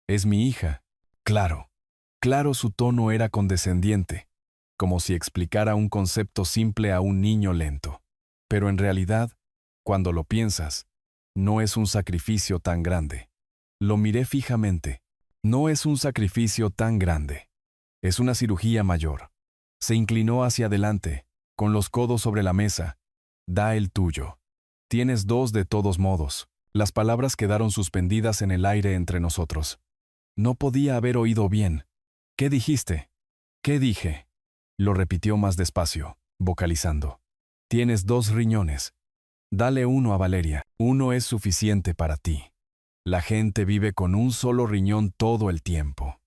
Es mi hija. Claro. Claro, su tono era condescendiente, como si explicara un concepto simple a un niño lento. Pero en realidad, cuando lo piensas, no es un sacrificio tan grande. Lo miré fijamente. No es un sacrificio tan grande. Es una cirugía mayor. Se inclinó hacia adelante, con los codos sobre la mesa. Da el tuyo. Tienes 2 de todos modos. Las palabras quedaron suspendidas en el aire entre nosotros. No podía haber oído bien. ¿Qué dijiste? ¿Qué dije? Lo repitió más despacio, vocalizando. Tienes 2 riñones. Dale uno a Valeria. Uno es suficiente para ti. La gente vive con un solo riñón todo el tiempo.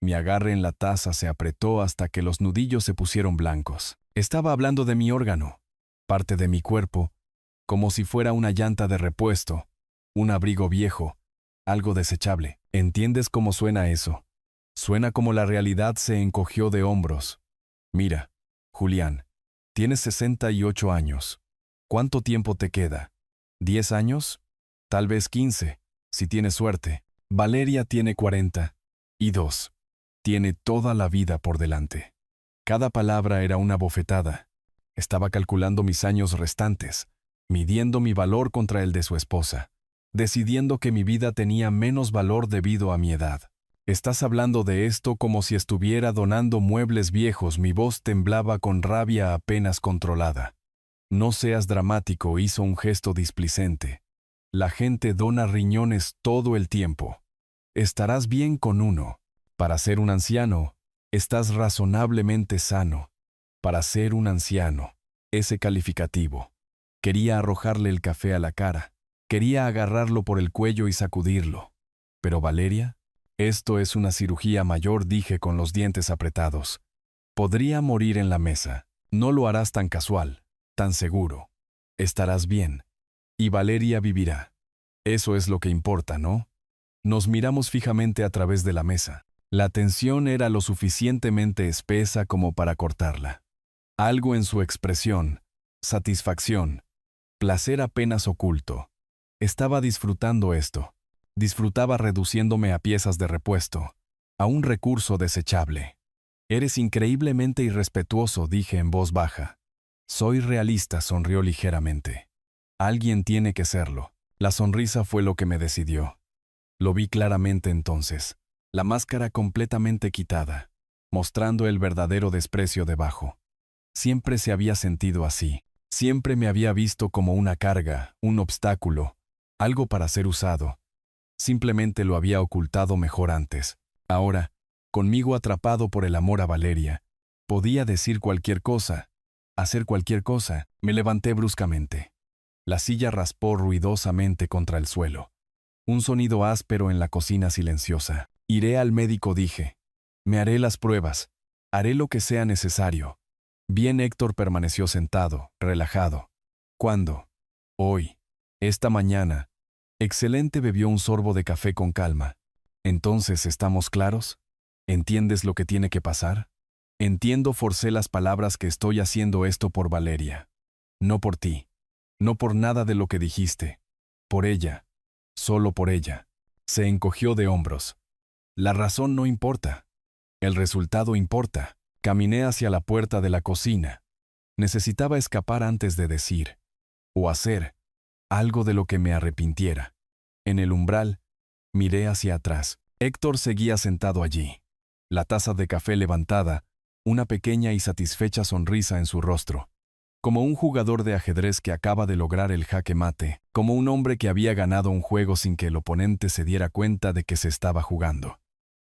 Mi agarre en la taza se apretó hasta que los nudillos se pusieron blancos. Estaba hablando de mi órgano, parte de mi cuerpo, como si fuera una llanta de repuesto, un abrigo viejo, algo desechable. ¿Entiendes cómo suena eso? Suena como la realidad se encogió de hombros. Mira, Julián, tienes 68 años. ¿Cuánto tiempo te queda? ¿10 años? Tal vez 15, si tienes suerte. Valeria tiene 42. Tiene toda la vida por delante. Cada palabra era una bofetada. Estaba calculando mis años restantes, midiendo mi valor contra el de su esposa, decidiendo que mi vida tenía menos valor debido a mi edad. Estás hablando de esto como si estuviera donando muebles viejos. Mi voz temblaba con rabia apenas controlada. No seas dramático, hizo un gesto displicente. La gente dona riñones todo el tiempo. Estarás bien con uno. Para ser un anciano, estás razonablemente sano. Para ser un anciano, ese calificativo. Quería arrojarle el café a la cara. Quería agarrarlo por el cuello y sacudirlo. Pero Valeria, esto es una cirugía mayor, dije con los dientes apretados. Podría morir en la mesa. No lo harás tan casual, tan seguro. Estarás bien. Y Valeria vivirá. Eso es lo que importa, ¿no? Nos miramos fijamente a través de la mesa. La tensión era lo suficientemente espesa como para cortarla. Algo en su expresión, satisfacción, placer apenas oculto. Estaba disfrutando esto. Disfrutaba reduciéndome a piezas de repuesto, a un recurso desechable. Eres increíblemente irrespetuoso, dije en voz baja. Soy realista, sonrió ligeramente. Alguien tiene que serlo. La sonrisa fue lo que me decidió. Lo vi claramente entonces, la máscara completamente quitada, mostrando el verdadero desprecio debajo. Siempre se había sentido así. Siempre me había visto como una carga, un obstáculo, algo para ser usado. Simplemente lo había ocultado mejor antes. Ahora, conmigo atrapado por el amor a Valeria, podía decir cualquier cosa, hacer cualquier cosa. Me levanté bruscamente. La silla raspó ruidosamente contra el suelo. Un sonido áspero en la cocina silenciosa. Iré al médico, dije. Me haré las pruebas. Haré lo que sea necesario. Bien, Héctor permaneció sentado, relajado. ¿Cuándo? Hoy. Esta mañana. Excelente, bebió un sorbo de café con calma. Entonces, ¿estamos claros? ¿Entiendes lo que tiene que pasar? Entiendo, forcé las palabras, que estoy haciendo esto por Valeria. No por ti. No por nada de lo que dijiste. Por ella. Solo por ella. Se encogió de hombros. La razón no importa. El resultado importa. Caminé hacia la puerta de la cocina. Necesitaba escapar antes de decir, o hacer, algo de lo que me arrepintiera. En el umbral, miré hacia atrás. Héctor seguía sentado allí. La taza de café levantada, una pequeña y satisfecha sonrisa en su rostro. Como un jugador de ajedrez que acaba de lograr el jaque mate, como un hombre que había ganado un juego sin que el oponente se diera cuenta de que se estaba jugando.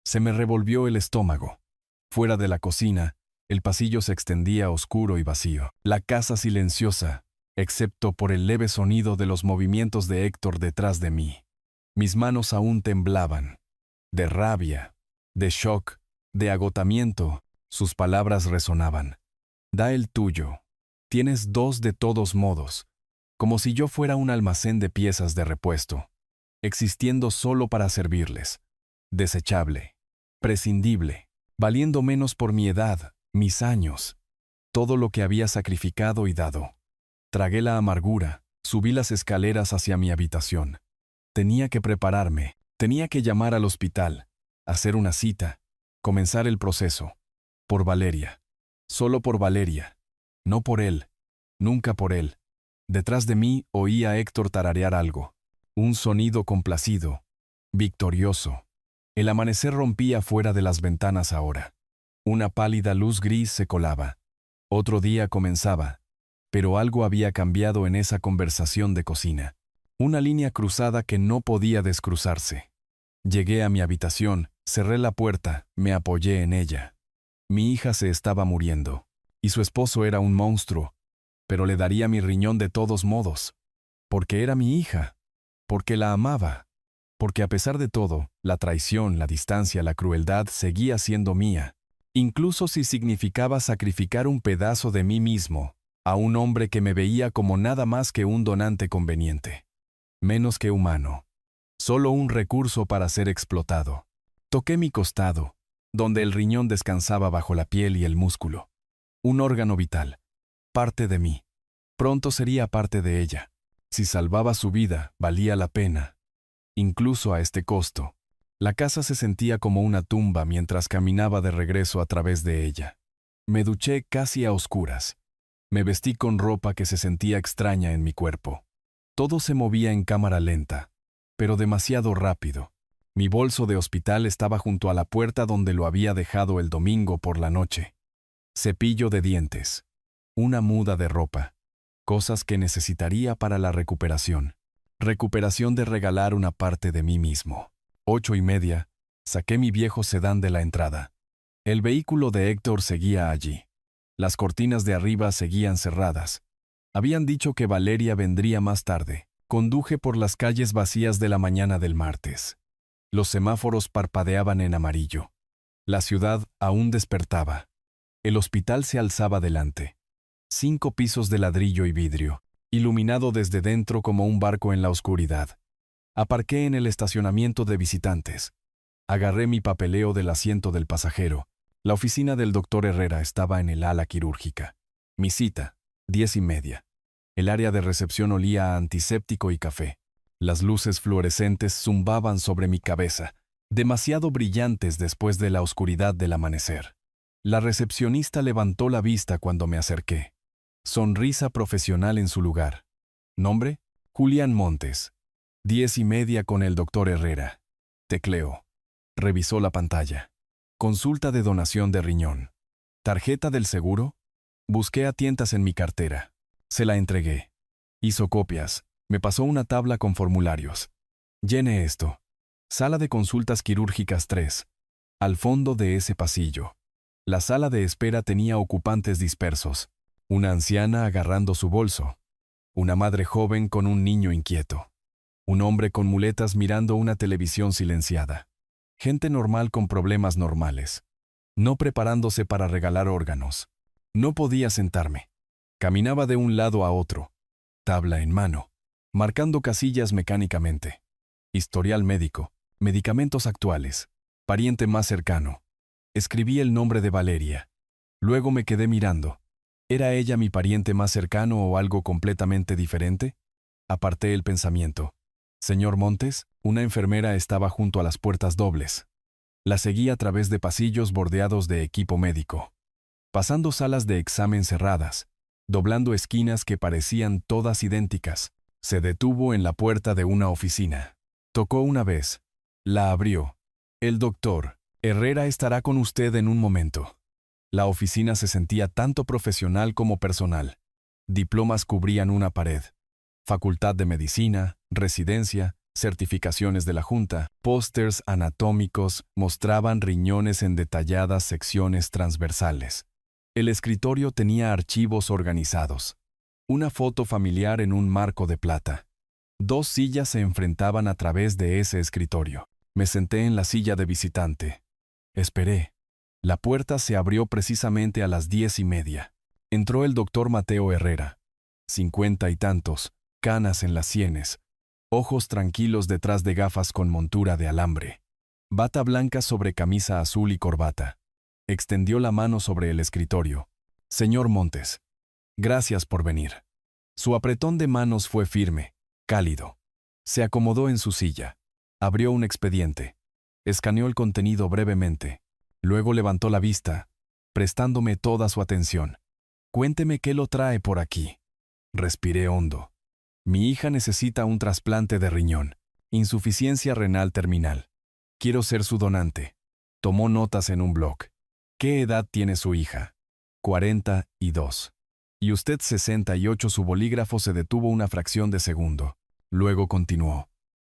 Se me revolvió el estómago. Fuera de la cocina, el pasillo se extendía oscuro y vacío. La casa silenciosa, excepto por el leve sonido de los movimientos de Héctor detrás de mí. Mis manos aún temblaban. De rabia, de shock, de agotamiento, sus palabras resonaban. Da el tuyo. Tienes dos de todos modos, como si yo fuera un almacén de piezas de repuesto, existiendo solo para servirles. Desechable, prescindible, valiendo menos por mi edad, mis años, todo lo que había sacrificado y dado. Tragué la amargura, subí las escaleras hacia mi habitación. Tenía que prepararme, tenía que llamar al hospital, hacer una cita, comenzar el proceso. Por Valeria, solo por Valeria. No por él, nunca por él. Detrás de mí oí a Héctor tararear algo. Un sonido complacido, victorioso. El amanecer rompía fuera de las ventanas ahora. Una pálida luz gris se colaba. Otro día comenzaba, pero algo había cambiado en esa conversación de cocina. Una línea cruzada que no podía descruzarse. Llegué a mi habitación, cerré la puerta, me apoyé en ella. Mi hija se estaba muriendo. Y su esposo era un monstruo, pero le daría mi riñón de todos modos, porque era mi hija, porque la amaba, porque a pesar de todo, la traición, la distancia, la crueldad seguía siendo mía, incluso si significaba sacrificar un pedazo de mí mismo a un hombre que me veía como nada más que un donante conveniente, menos que humano, solo un recurso para ser explotado. Toqué mi costado, donde el riñón descansaba bajo la piel y el músculo. Un órgano vital, parte de mí. Pronto sería parte de ella. Si salvaba su vida, valía la pena. Incluso a este costo. La casa se sentía como una tumba mientras caminaba de regreso a través de ella. Me duché casi a oscuras. Me vestí con ropa que se sentía extraña en mi cuerpo. Todo se movía en cámara lenta, pero demasiado rápido. Mi bolso de hospital estaba junto a la puerta donde lo había dejado el domingo por la noche. Cepillo de dientes. Una muda de ropa. Cosas que necesitaría para la recuperación. Recuperación de regalar una parte de mí mismo. 8:30, saqué mi viejo sedán de la entrada. El vehículo de Héctor seguía allí. Las cortinas de arriba seguían cerradas. Habían dicho que Valeria vendría más tarde. Conduje por las calles vacías de la mañana del martes. Los semáforos parpadeaban en amarillo. La ciudad aún despertaba. El hospital se alzaba delante. 5 pisos de ladrillo y vidrio, iluminado desde dentro como un barco en la oscuridad. Aparqué en el estacionamiento de visitantes. Agarré mi papeleo del asiento del pasajero. La oficina del doctor Herrera estaba en el ala quirúrgica. Mi cita, 10:30. El área de recepción olía a antiséptico y café. Las luces fluorescentes zumbaban sobre mi cabeza, demasiado brillantes después de la oscuridad del amanecer. La recepcionista levantó la vista cuando me acerqué. Sonrisa profesional en su lugar. Nombre: Julián Montes. 10:30 con el doctor Herrera. Tecleó. Revisó la pantalla. Consulta de donación de riñón. ¿Tarjeta del seguro? Busqué a tientas en mi cartera. Se la entregué. Hizo copias. Me pasó una tabla con formularios. Llene esto. Sala de consultas quirúrgicas 3. Al fondo de ese pasillo. La sala de espera tenía ocupantes dispersos. Una anciana agarrando su bolso. Una madre joven con un niño inquieto. Un hombre con muletas mirando una televisión silenciada. Gente normal con problemas normales. No preparándose para regalar órganos. No podía sentarme. Caminaba de un lado a otro. Tabla en mano. Marcando casillas mecánicamente. Historial médico. Medicamentos actuales. Pariente más cercano. Escribí el nombre de Valeria. Luego me quedé mirando. ¿Era ella mi pariente más cercano o algo completamente diferente? Aparté el pensamiento. Señor Montes, una enfermera estaba junto a las puertas dobles. La seguí a través de pasillos bordeados de equipo médico. Pasando salas de examen cerradas. Doblando esquinas que parecían todas idénticas. Se detuvo en la puerta de una oficina. Tocó una vez. La abrió. El doctor Herrera estará con usted en un momento. La oficina se sentía tanto profesional como personal. Diplomas cubrían una pared. Facultad de Medicina, Residencia, certificaciones de la Junta, pósters anatómicos mostraban riñones en detalladas secciones transversales. El escritorio tenía archivos organizados. Una foto familiar en un marco de plata. 2 sillas se enfrentaban a través de ese escritorio. Me senté en la silla de visitante. Esperé. La puerta se abrió precisamente a las 10:30. Entró el doctor Mateo Herrera. 50 y tantos, canas en las sienes, ojos tranquilos detrás de gafas con montura de alambre. Bata blanca sobre camisa azul y corbata. Extendió la mano sobre el escritorio. Señor Montes. Gracias por venir. Su apretón de manos fue firme, cálido. Se acomodó en su silla. Abrió un expediente. Escaneó el contenido brevemente. Luego levantó la vista, prestándome toda su atención. Cuénteme qué lo trae por aquí. Respiré hondo. Mi hija necesita un trasplante de riñón. Insuficiencia renal terminal. Quiero ser su donante. Tomó notas en un blog. ¿Qué edad tiene su hija? 42. Y usted 68. Su bolígrafo se detuvo una fracción de segundo. Luego continuó.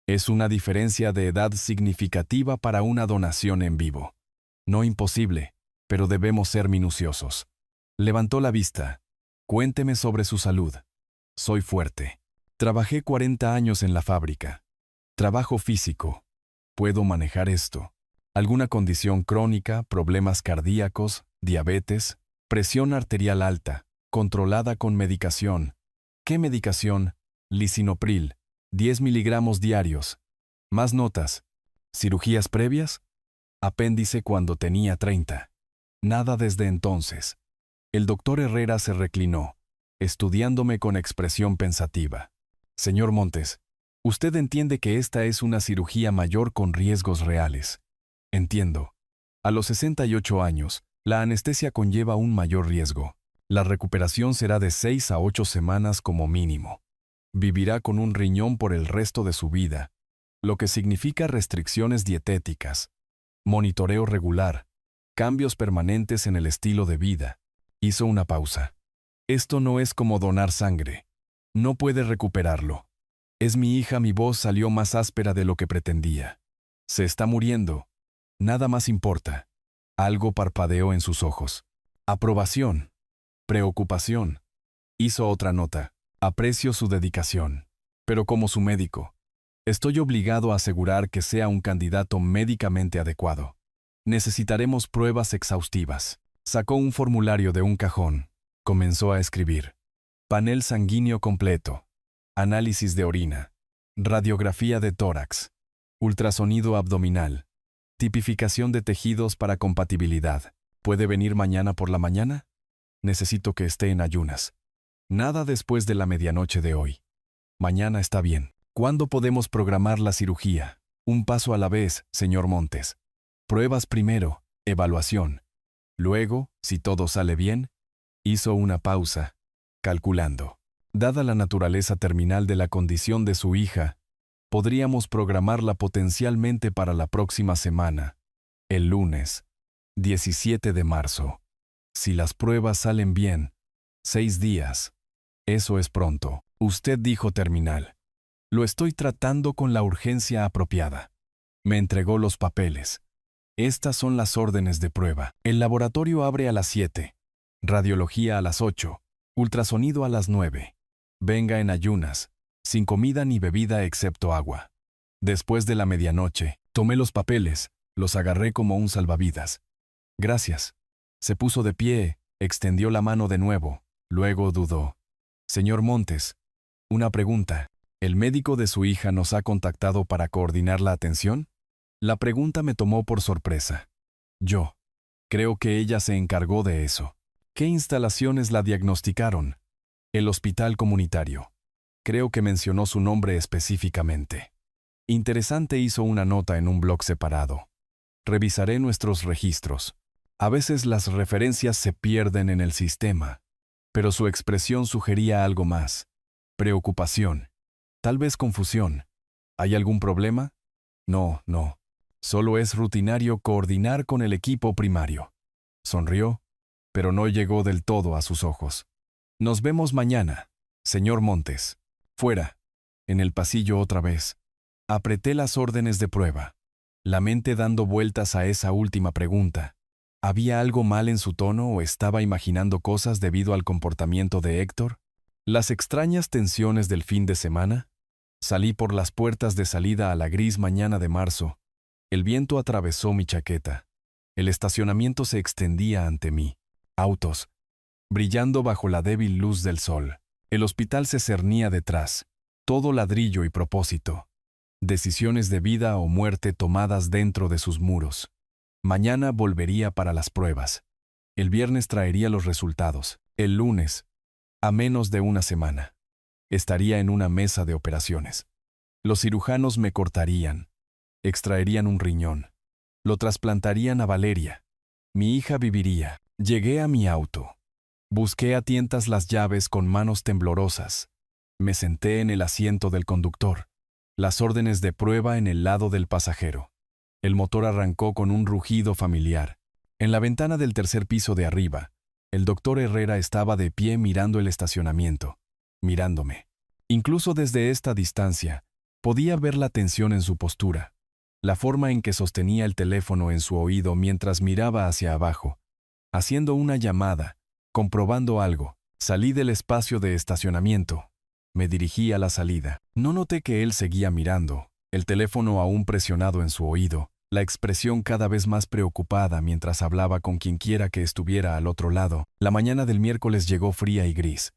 Es una diferencia de edad significativa para una donación en vivo. No imposible, pero debemos ser minuciosos. Levantó la vista. Cuénteme sobre su salud. Soy fuerte. Trabajé 40 años en la fábrica. Trabajo físico. Puedo manejar esto. ¿Alguna condición crónica, problemas cardíacos, diabetes, presión arterial alta, controlada con medicación? ¿Qué medicación? Lisinopril, 10 miligramos diarios. Más notas. ¿Cirugías previas? Apéndice cuando tenía 30. Nada desde entonces. El doctor Herrera se reclinó, estudiándome con expresión pensativa. Señor Montes, usted entiende que esta es una cirugía mayor con riesgos reales. Entiendo. A los 68 años, la anestesia conlleva un mayor riesgo. La recuperación será de 6 a 8 semanas como mínimo. Vivirá con un riñón por el resto de su vida, lo que significa restricciones dietéticas, monitoreo regular, cambios permanentes en el estilo de vida. Hizo una pausa. Esto no es como donar sangre. No puede recuperarlo. Es mi hija, mi voz salió más áspera de lo que pretendía. Se está muriendo. Nada más importa. Algo parpadeó en sus ojos. Aprobación. Preocupación. Hizo otra nota. Aprecio su dedicación. Pero como su médico, estoy obligado a asegurar que sea un candidato médicamente adecuado. Necesitaremos pruebas exhaustivas. Sacó un formulario de un cajón. Comenzó a escribir. Panel sanguíneo completo. Análisis de orina. Radiografía de tórax. Ultrasonido abdominal. Tipificación de tejidos para compatibilidad. ¿Puede venir mañana por la mañana? Necesito que esté en ayunas. Nada después de la medianoche de hoy. Mañana está bien. ¿Cuándo podemos programar la cirugía? Un paso a la vez, señor Montes. Pruebas primero, evaluación. Luego, si todo sale bien, hizo una pausa, calculando. Dada la naturaleza terminal de la condición de su hija, podríamos programarla potencialmente para la próxima semana, el lunes, 17 de marzo. Si las pruebas salen bien, 6 días. Eso es pronto. Usted dijo terminal. Lo estoy tratando con la urgencia apropiada. Me entregó los papeles. Estas son las órdenes de prueba. El laboratorio abre a las 7. Radiología a las 8. Ultrasonido a las 9. Venga en ayunas, sin comida ni bebida excepto agua. Después de la medianoche, tomé los papeles, los agarré como un salvavidas. Gracias. Se puso de pie, extendió la mano de nuevo, luego dudó. Señor Montes, una pregunta. ¿El médico de su hija nos ha contactado para coordinar la atención? La pregunta me tomó por sorpresa. Yo. Creo que ella se encargó de eso. ¿Qué instalaciones la diagnosticaron? El hospital comunitario. Creo que mencionó su nombre específicamente. Interesante, hizo una nota en un blog separado. Revisaré nuestros registros. A veces las referencias se pierden en el sistema, pero su expresión sugería algo más. Preocupación. Tal vez confusión. ¿Hay algún problema? No. Solo es rutinario coordinar con el equipo primario. Sonrió, pero no llegó del todo a sus ojos. Nos vemos mañana, señor Montes. Fuera. En el pasillo otra vez. Apreté las órdenes de prueba, la mente dando vueltas a esa última pregunta. ¿Había algo mal en su tono o estaba imaginando cosas debido al comportamiento de Héctor? ¿Las extrañas tensiones del fin de semana? Salí por las puertas de salida a la gris mañana de marzo. El viento atravesó mi chaqueta. El estacionamiento se extendía ante mí. Autos, brillando bajo la débil luz del sol. El hospital se cernía detrás, todo ladrillo y propósito. Decisiones de vida o muerte tomadas dentro de sus muros. Mañana volvería para las pruebas. El viernes traería los resultados. El lunes, a menos de una semana, estaría en una mesa de operaciones. Los cirujanos me cortarían, extraerían un riñón, lo trasplantarían a Valeria. Mi hija viviría. Llegué a mi auto. Busqué a tientas las llaves con manos temblorosas. Me senté en el asiento del conductor. Las órdenes de prueba en el lado del pasajero. El motor arrancó con un rugido familiar. En la ventana del tercer piso de arriba, el doctor Herrera estaba de pie mirando el estacionamiento, mirándome. Incluso desde esta distancia, podía ver la tensión en su postura, la forma en que sostenía el teléfono en su oído mientras miraba hacia abajo, haciendo una llamada, comprobando algo. Salí del espacio de estacionamiento. Me dirigí a la salida. No noté que él seguía mirando, El teléfono aún presionado en su oído, la expresión cada vez más preocupada mientras hablaba con quienquiera que estuviera al otro lado. La mañana del miércoles llegó fría y gris.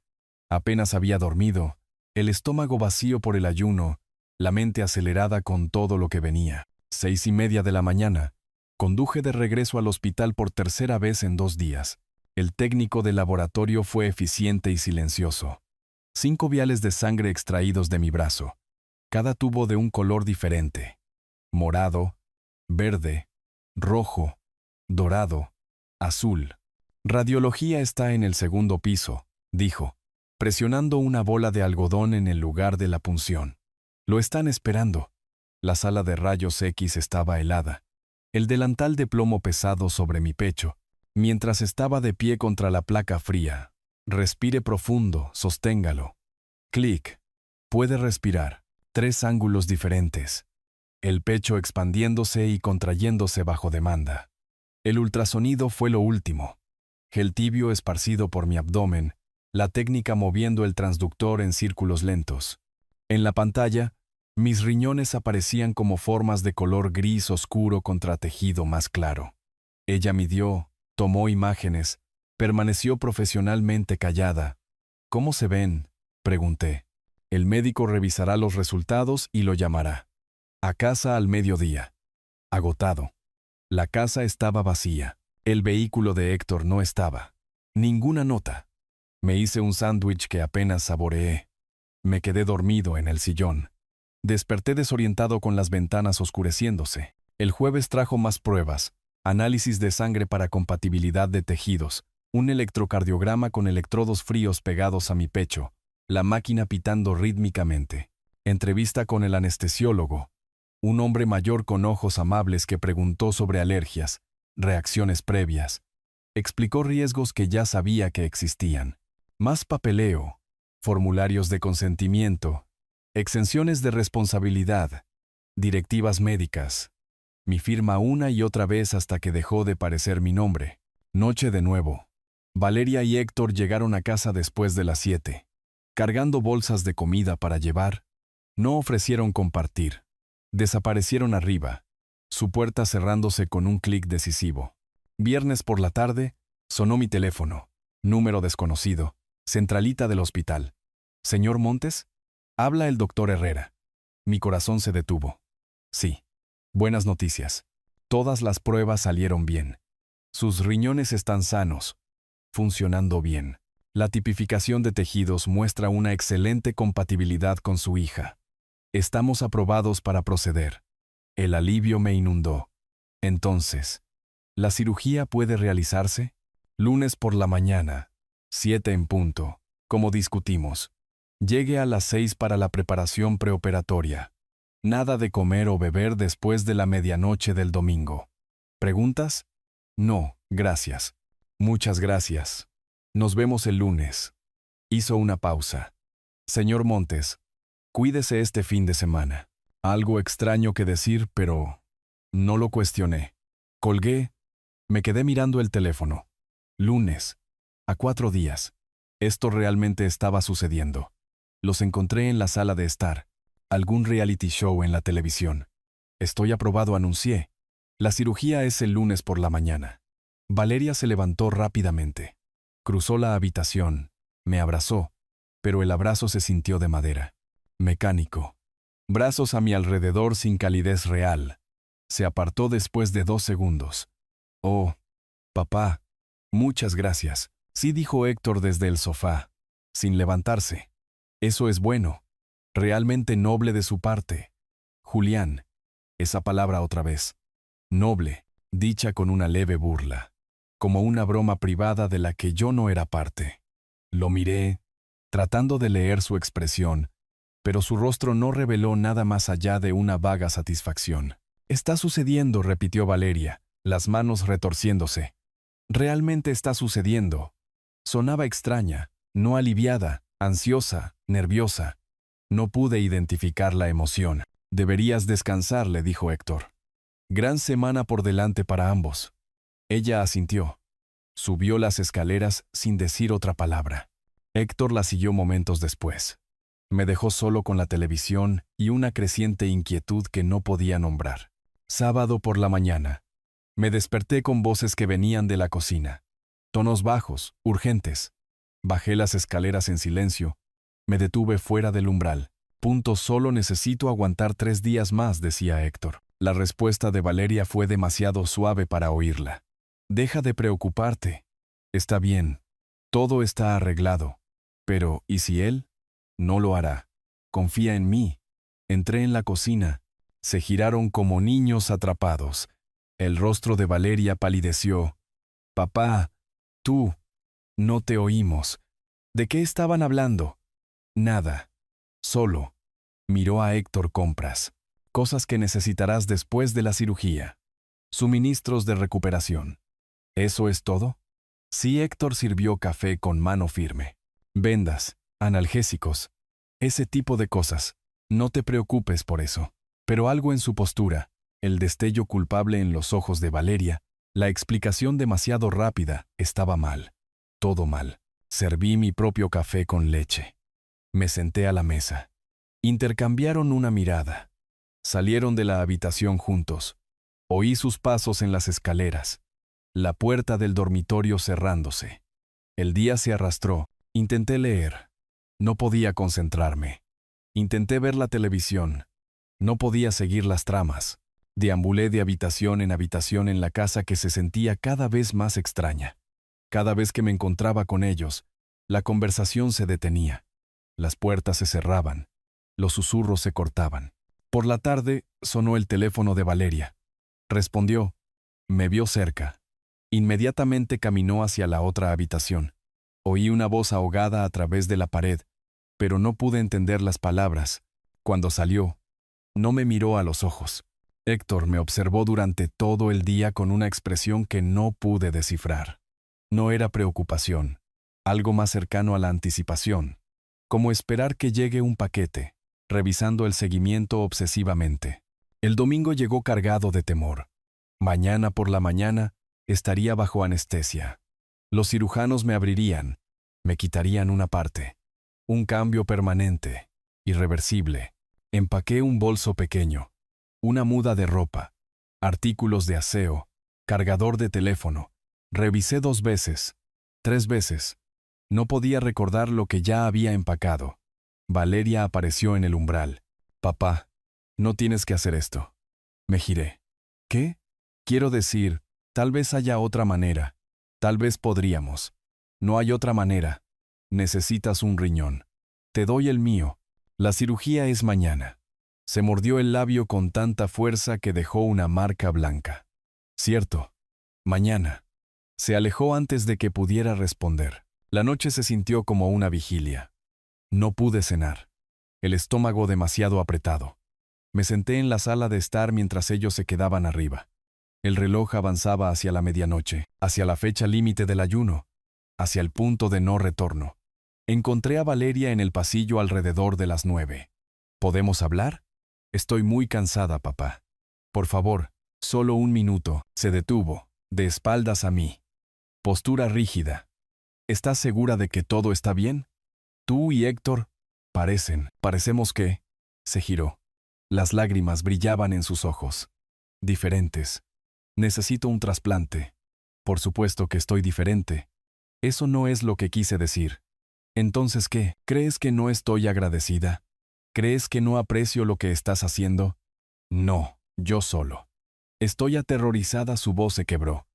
Apenas había dormido, el estómago vacío por el ayuno, la mente acelerada con todo lo que venía. 6:30 de la mañana. Conduje de regreso al hospital por tercera vez en 2 días. El técnico del laboratorio fue eficiente y silencioso. 5 viales de sangre extraídos de mi brazo. Cada tubo de un color diferente. Morado, verde, rojo, dorado, azul. Radiología está en el segundo piso, dijo, presionando una bola de algodón en el lugar de la punción. Lo están esperando. La sala de rayos X estaba helada. El delantal de plomo pesado sobre mi pecho, mientras estaba de pie contra la placa fría. Respire profundo, sosténgalo. Clic. Puede respirar. 3 ángulos diferentes. El pecho expandiéndose y contrayéndose bajo demanda. El ultrasonido fue lo último. Gel tibio esparcido por mi abdomen, la técnica moviendo el transductor en círculos lentos. En la pantalla, mis riñones aparecían como formas de color gris oscuro contra tejido más claro. Ella midió, tomó imágenes, permaneció profesionalmente callada. ¿Cómo se ven?, pregunté. El médico revisará los resultados y lo llamará. A casa al mediodía. Agotado. La casa estaba vacía. El vehículo de Héctor no estaba. Ninguna nota. Me hice un sándwich que apenas saboreé. Me quedé dormido en el sillón. Desperté desorientado con las ventanas oscureciéndose. El jueves trajo más pruebas, análisis de sangre para compatibilidad de tejidos, un electrocardiograma con electrodos fríos pegados a mi pecho, la máquina pitando rítmicamente. Entrevista con el anestesiólogo, un hombre mayor con ojos amables que preguntó sobre alergias, reacciones previas. Explicó riesgos que ya sabía que existían. Más papeleo, formularios de consentimiento, exenciones de responsabilidad, directivas médicas. Mi firma una y otra vez hasta que dejó de parecer mi nombre. Noche de nuevo. Valeria y Héctor llegaron a casa después de las 7. Cargando bolsas de comida para llevar. No ofrecieron compartir. Desaparecieron arriba, su puerta cerrándose con un clic decisivo. Viernes por la tarde, sonó mi teléfono. Número desconocido. Centralita del hospital. ¿Señor Montes? Habla el doctor Herrera. Mi corazón se detuvo. Sí. Buenas noticias. Todas las pruebas salieron bien. Sus riñones están sanos, funcionando bien. La tipificación de tejidos muestra una excelente compatibilidad con su hija. Estamos aprobados para proceder. El alivio me inundó. Entonces, ¿la cirugía puede realizarse? Lunes por la mañana, 7 en punto, como discutimos. Llegue a las 6 para la preparación preoperatoria. Nada de comer o beber después de la medianoche del domingo. ¿Preguntas? No, gracias. Muchas gracias. Nos vemos el lunes. Hizo una pausa. Señor Montes, cuídese este fin de semana. Algo extraño que decir, pero no lo cuestioné. Colgué. Me quedé mirando el teléfono. Lunes. A 4 días. Esto realmente estaba sucediendo. Los encontré en la sala de estar. Algún reality show en la televisión. Estoy aprobado, anuncié. La cirugía es el lunes por la mañana. Valeria se levantó rápidamente. Cruzó la habitación. Me abrazó, pero el abrazo se sintió de madera. Mecánico. Brazos a mi alrededor sin calidez real. Se apartó después de 2 segundos. Oh, papá, muchas gracias. Sí, dijo Héctor desde el sofá, sin levantarse. Eso es bueno. Realmente noble de su parte. Julián. Esa palabra otra vez. Noble, dicha con una leve burla. Como una broma privada de la que yo no era parte. Lo miré, tratando de leer su expresión, pero su rostro no reveló nada más allá de una vaga satisfacción. Está sucediendo, repitió Valeria, las manos retorciéndose. Realmente está sucediendo. Sonaba extraña, no aliviada, ansiosa, nerviosa. No pude identificar la emoción. Deberías descansar, le dijo Héctor. Gran semana por delante para ambos. Ella asintió. Subió las escaleras sin decir otra palabra. Héctor la siguió momentos después. Me dejó solo con la televisión y una creciente inquietud que no podía nombrar. Sábado por la mañana. Me desperté con voces que venían de la cocina. Tonos bajos, urgentes. Bajé las escaleras en silencio. Me detuve fuera del umbral. Solo necesito aguantar 3 días más, decía Héctor. La respuesta de Valeria fue demasiado suave para oírla. Deja de preocuparte. Está bien. Todo está arreglado. Pero, ¿y si él? No lo hará. Confía en mí. Entré en la cocina. Se giraron como niños atrapados. El rostro de Valeria palideció. Papá, tú. No te oímos. ¿De qué estaban hablando? Nada. Solo. Miró a Héctor Compras. Cosas que necesitarás después de la cirugía. Suministros de recuperación. ¿Eso es todo? Sí, Héctor sirvió café con mano firme. Vendas, analgésicos, ese tipo de cosas. No te preocupes por eso. Pero algo en su postura, el destello culpable en los ojos de Valeria, la explicación demasiado rápida, estaba mal. Todo mal. Serví mi propio café con leche. Me senté a la mesa. Intercambiaron una mirada. Salieron de la habitación juntos. Oí sus pasos en las escaleras. La puerta del dormitorio cerrándose. El día se arrastró. Intenté leer. No podía concentrarme. Intenté ver la televisión. No podía seguir las tramas. Deambulé de habitación en la casa que se sentía cada vez más extraña. Cada vez que me encontraba con ellos, la conversación se detenía. Las puertas se cerraban. Los susurros se cortaban. Por la tarde sonó el teléfono de Valeria. Respondió. Me vio cerca. Inmediatamente caminó hacia la otra habitación. Oí una voz ahogada a través de la pared, pero no pude entender las palabras. Cuando salió, no me miró a los ojos. Héctor me observó durante todo el día con una expresión que no pude descifrar. No era preocupación, algo más cercano a la anticipación, como esperar que llegue un paquete, revisando el seguimiento obsesivamente. El domingo llegó cargado de temor. Mañana por la mañana estaría bajo anestesia. Los cirujanos me abrirían, me quitarían una parte. Un cambio permanente, irreversible. Empaqué un bolso pequeño, una muda de ropa, artículos de aseo, cargador de teléfono. Revisé 2 veces, 3 veces. No podía recordar lo que ya había empacado. Valeria apareció en el umbral. Papá, no tienes que hacer esto. Me giré. ¿Qué? Quiero decir, tal vez haya otra manera. Tal vez podríamos. No hay otra manera. Necesitas un riñón. Te doy el mío. La cirugía es mañana. Se mordió el labio con tanta fuerza que dejó una marca blanca. Cierto. Mañana. Se alejó antes de que pudiera responder. La noche se sintió como una vigilia. No pude cenar. El estómago demasiado apretado. Me senté en la sala de estar mientras ellos se quedaban arriba. El reloj avanzaba hacia la medianoche, hacia la fecha límite del ayuno, hacia el punto de no retorno. Encontré a Valeria en el pasillo alrededor de las 9. ¿Podemos hablar? Estoy muy cansada, papá. Por favor, solo un minuto. Se detuvo, de espaldas a mí. Postura rígida. ¿Estás segura de que todo está bien? Tú y Héctor parecemos que... Se giró. Las lágrimas brillaban en sus ojos. Diferentes. Necesito un trasplante. Por supuesto que estoy diferente. Eso no es lo que quise decir. Entonces, ¿qué? ¿Crees que no estoy agradecida? ¿Crees que no aprecio lo que estás haciendo? No, yo solo. Estoy aterrorizada, su voz se quebró.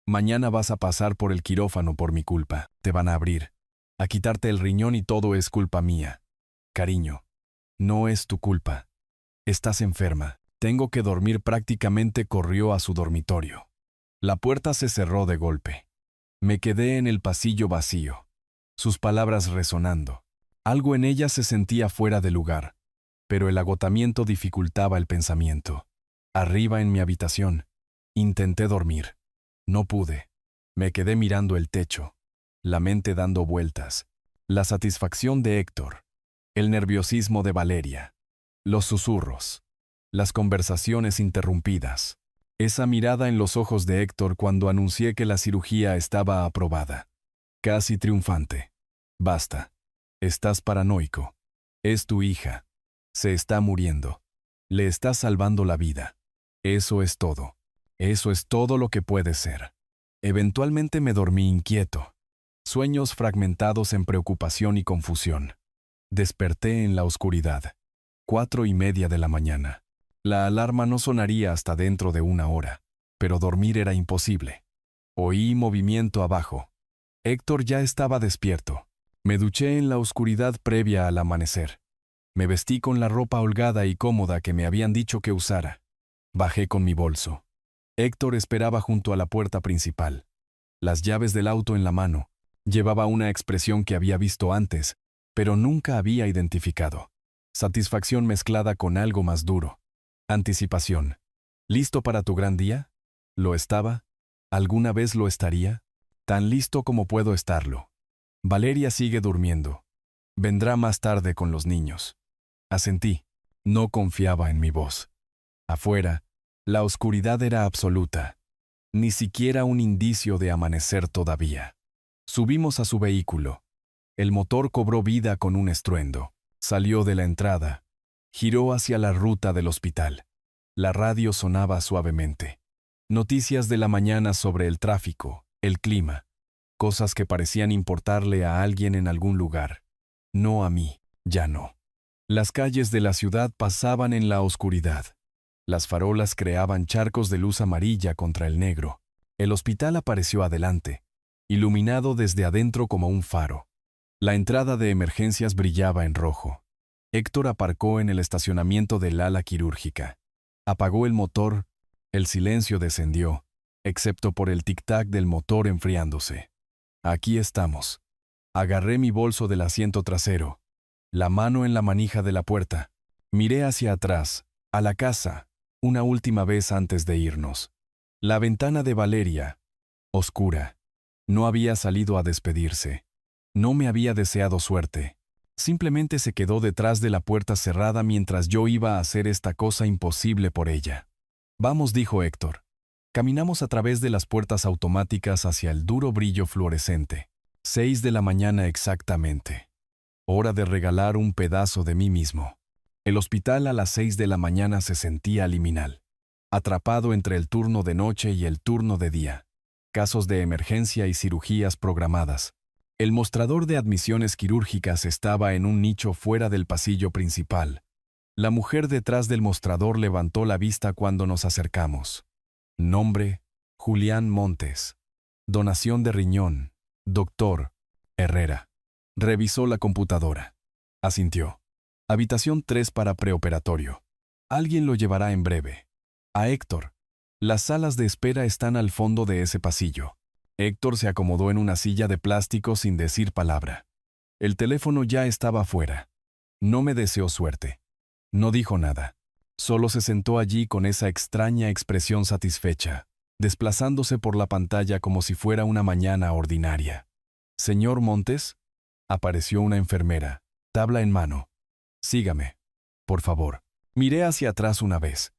Mañana vas a pasar por el quirófano por mi culpa. Te van a abrir, a quitarte el riñón y todo es culpa mía. Cariño, no es tu culpa. Estás enferma. Tengo que dormir. Prácticamente corrió a su dormitorio. La puerta se cerró de golpe. Me quedé en el pasillo vacío. Sus palabras resonando. Algo en ella se sentía fuera de lugar, pero el agotamiento dificultaba el pensamiento. Arriba en mi habitación, intenté dormir. No pude. Me quedé mirando el techo, la mente dando vueltas. La satisfacción de Héctor, el nerviosismo de Valeria, los susurros, las conversaciones interrumpidas, esa mirada en los ojos de Héctor cuando anuncié que la cirugía estaba aprobada. Casi triunfante. Basta. Estás paranoico. Es tu hija. Se está muriendo. Le estás salvando la vida. Eso es todo. Eso es todo lo que puede ser. Eventualmente me dormí inquieto. Sueños fragmentados en preocupación y confusión. Desperté en la oscuridad. 4:30 de la mañana. La alarma no sonaría hasta dentro de 1 hora, pero dormir era imposible. Oí movimiento abajo. Héctor ya estaba despierto. Me duché en la oscuridad previa al amanecer. Me vestí con la ropa holgada y cómoda que me habían dicho que usara. Bajé con mi bolso. Héctor esperaba junto a la puerta principal. Las llaves del auto en la mano. Llevaba una expresión que había visto antes, pero nunca había identificado. Satisfacción mezclada con algo más duro. Anticipación. ¿Listo para tu gran día? ¿Lo estaba? ¿Alguna vez lo estaría? Tan listo como puedo estarlo. Valeria sigue durmiendo. Vendrá más tarde con los niños. Asentí. No confiaba en mi voz. Afuera, la oscuridad era absoluta. Ni siquiera un indicio de amanecer todavía. Subimos a su vehículo. El motor cobró vida con un estruendo. Salió de la entrada. Giró hacia la ruta del hospital. La radio sonaba suavemente. Noticias de la mañana sobre el tráfico, el clima. Cosas que parecían importarle a alguien en algún lugar. No a mí, ya no. Las calles de la ciudad pasaban en la oscuridad. Las farolas creaban charcos de luz amarilla contra el negro. El hospital apareció adelante, iluminado desde adentro como un faro. La entrada de emergencias brillaba en rojo. Héctor aparcó en el estacionamiento del ala quirúrgica. Apagó el motor, el silencio descendió, excepto por el tic-tac del motor enfriándose. Aquí estamos. Agarré mi bolso del asiento trasero, la mano en la manija de la puerta. Miré hacia atrás, a la casa, una última vez antes de irnos. La ventana de Valeria, oscura. No había salido a despedirse. No me había deseado suerte. Simplemente se quedó detrás de la puerta cerrada mientras yo iba a hacer esta cosa imposible por ella. Vamos, dijo Héctor. Caminamos a través de las puertas automáticas hacia el duro brillo fluorescente. 6 de la mañana exactamente. Hora de regalar un pedazo de mí mismo. El hospital a las 6 de la mañana se sentía liminal. Atrapado entre el turno de noche y el turno de día. Casos de emergencia y cirugías programadas. El mostrador de admisiones quirúrgicas estaba en un nicho fuera del pasillo principal. La mujer detrás del mostrador levantó la vista cuando nos acercamos. Nombre: Julián Montes. Donación de riñón: Dr. Herrera. Revisó la computadora. Asintió. Habitación 3 para preoperatorio. Alguien lo llevará en breve. A Héctor. Las salas de espera están al fondo de ese pasillo. Héctor se acomodó en una silla de plástico sin decir palabra. El teléfono ya estaba fuera. No me deseó suerte. No dijo nada. Solo se sentó allí con esa extraña expresión satisfecha, desplazándose por la pantalla como si fuera una mañana ordinaria. «Señor Montes», apareció una enfermera, tabla en mano. «Sígame, por favor». Miré hacia atrás una vez.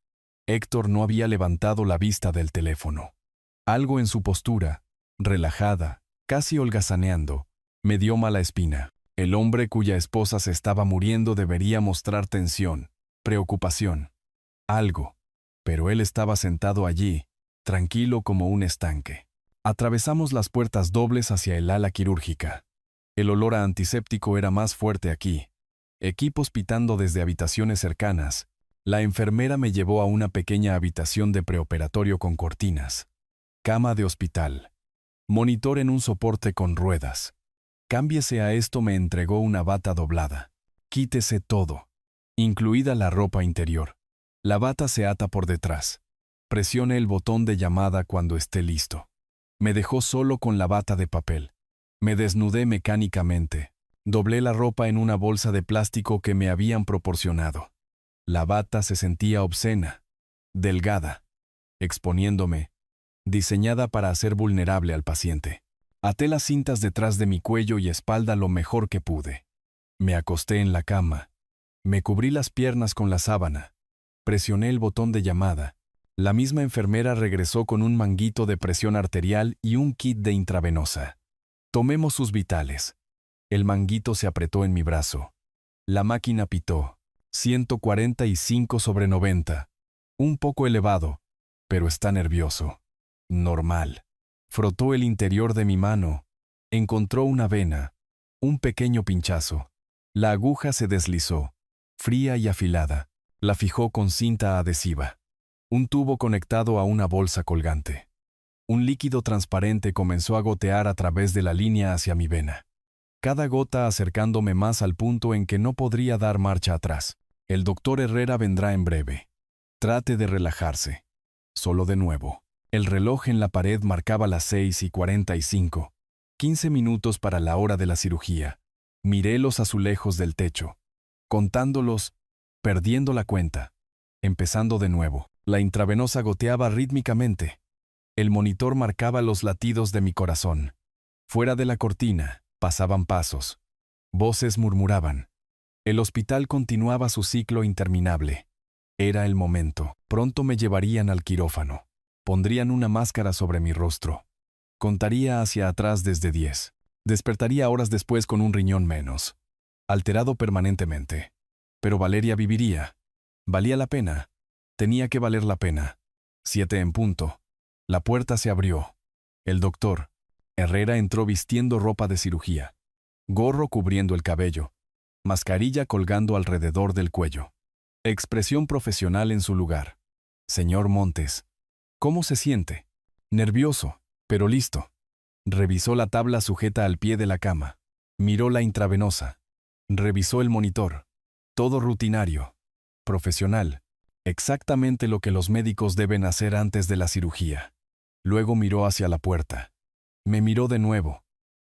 Héctor no había levantado la vista del teléfono. Algo en su postura, relajada, casi holgazaneando, me dio mala espina. El hombre cuya esposa se estaba muriendo debería mostrar tensión, preocupación, algo. Pero él estaba sentado allí, tranquilo como un estanque. Atravesamos las puertas dobles hacia el ala quirúrgica. El olor a antiséptico era más fuerte aquí. Equipos pitando desde habitaciones cercanas. La enfermera me llevó a una pequeña habitación de preoperatorio con cortinas. Cama de hospital. Monitor en un soporte con ruedas. Cámbiese a esto, me entregó una bata doblada. Quítese todo, incluida la ropa interior. La bata se ata por detrás. Presione el botón de llamada cuando esté listo. Me dejó solo con la bata de papel. Me desnudé mecánicamente. Doblé la ropa en una bolsa de plástico que me habían proporcionado. La bata se sentía obscena, delgada, exponiéndome, diseñada para hacer vulnerable al paciente. Até las cintas detrás de mi cuello y espalda lo mejor que pude. Me acosté en la cama. Me cubrí las piernas con la sábana. Presioné el botón de llamada. La misma enfermera regresó con un manguito de presión arterial y un kit de intravenosa. Tomemos sus vitales. El manguito se apretó en mi brazo. La máquina pitó. 145/90. Un poco elevado, pero está nervioso. Normal. Frotó el interior de mi mano. Encontró una vena. Un pequeño pinchazo. La aguja se deslizó, fría y afilada. La fijó con cinta adhesiva. Un tubo conectado a una bolsa colgante. Un líquido transparente comenzó a gotear a través de la línea hacia mi vena. Cada gota acercándome más al punto en que no podría dar marcha atrás. El doctor Herrera vendrá en breve. Trate de relajarse. Solo de nuevo. El reloj en la pared marcaba las 6:45. 15 minutos para la hora de la cirugía. Miré los azulejos del techo. Contándolos, perdiendo la cuenta. Empezando de nuevo. La intravenosa goteaba rítmicamente. El monitor marcaba los latidos de mi corazón. Fuera de la cortina, pasaban pasos. Voces murmuraban. El hospital continuaba su ciclo interminable. Era el momento. Pronto me llevarían al quirófano. Pondrían una máscara sobre mi rostro. Contaría hacia atrás desde 10. Despertaría horas después con un riñón menos. Alterado permanentemente. Pero Valeria viviría. Valía la pena. Tenía que valer la pena. 7 en punto. La puerta se abrió. El doctor Herrera entró vistiendo ropa de cirugía. Gorro cubriendo el cabello. Mascarilla colgando alrededor del cuello. Expresión profesional en su lugar. Señor Montes. ¿Cómo se siente? Nervioso, pero listo. Revisó la tabla sujeta al pie de la cama. Miró la intravenosa. Revisó el monitor. Todo rutinario. Profesional. Exactamente lo que los médicos deben hacer antes de la cirugía. Luego miró hacia la puerta. Me miró de nuevo.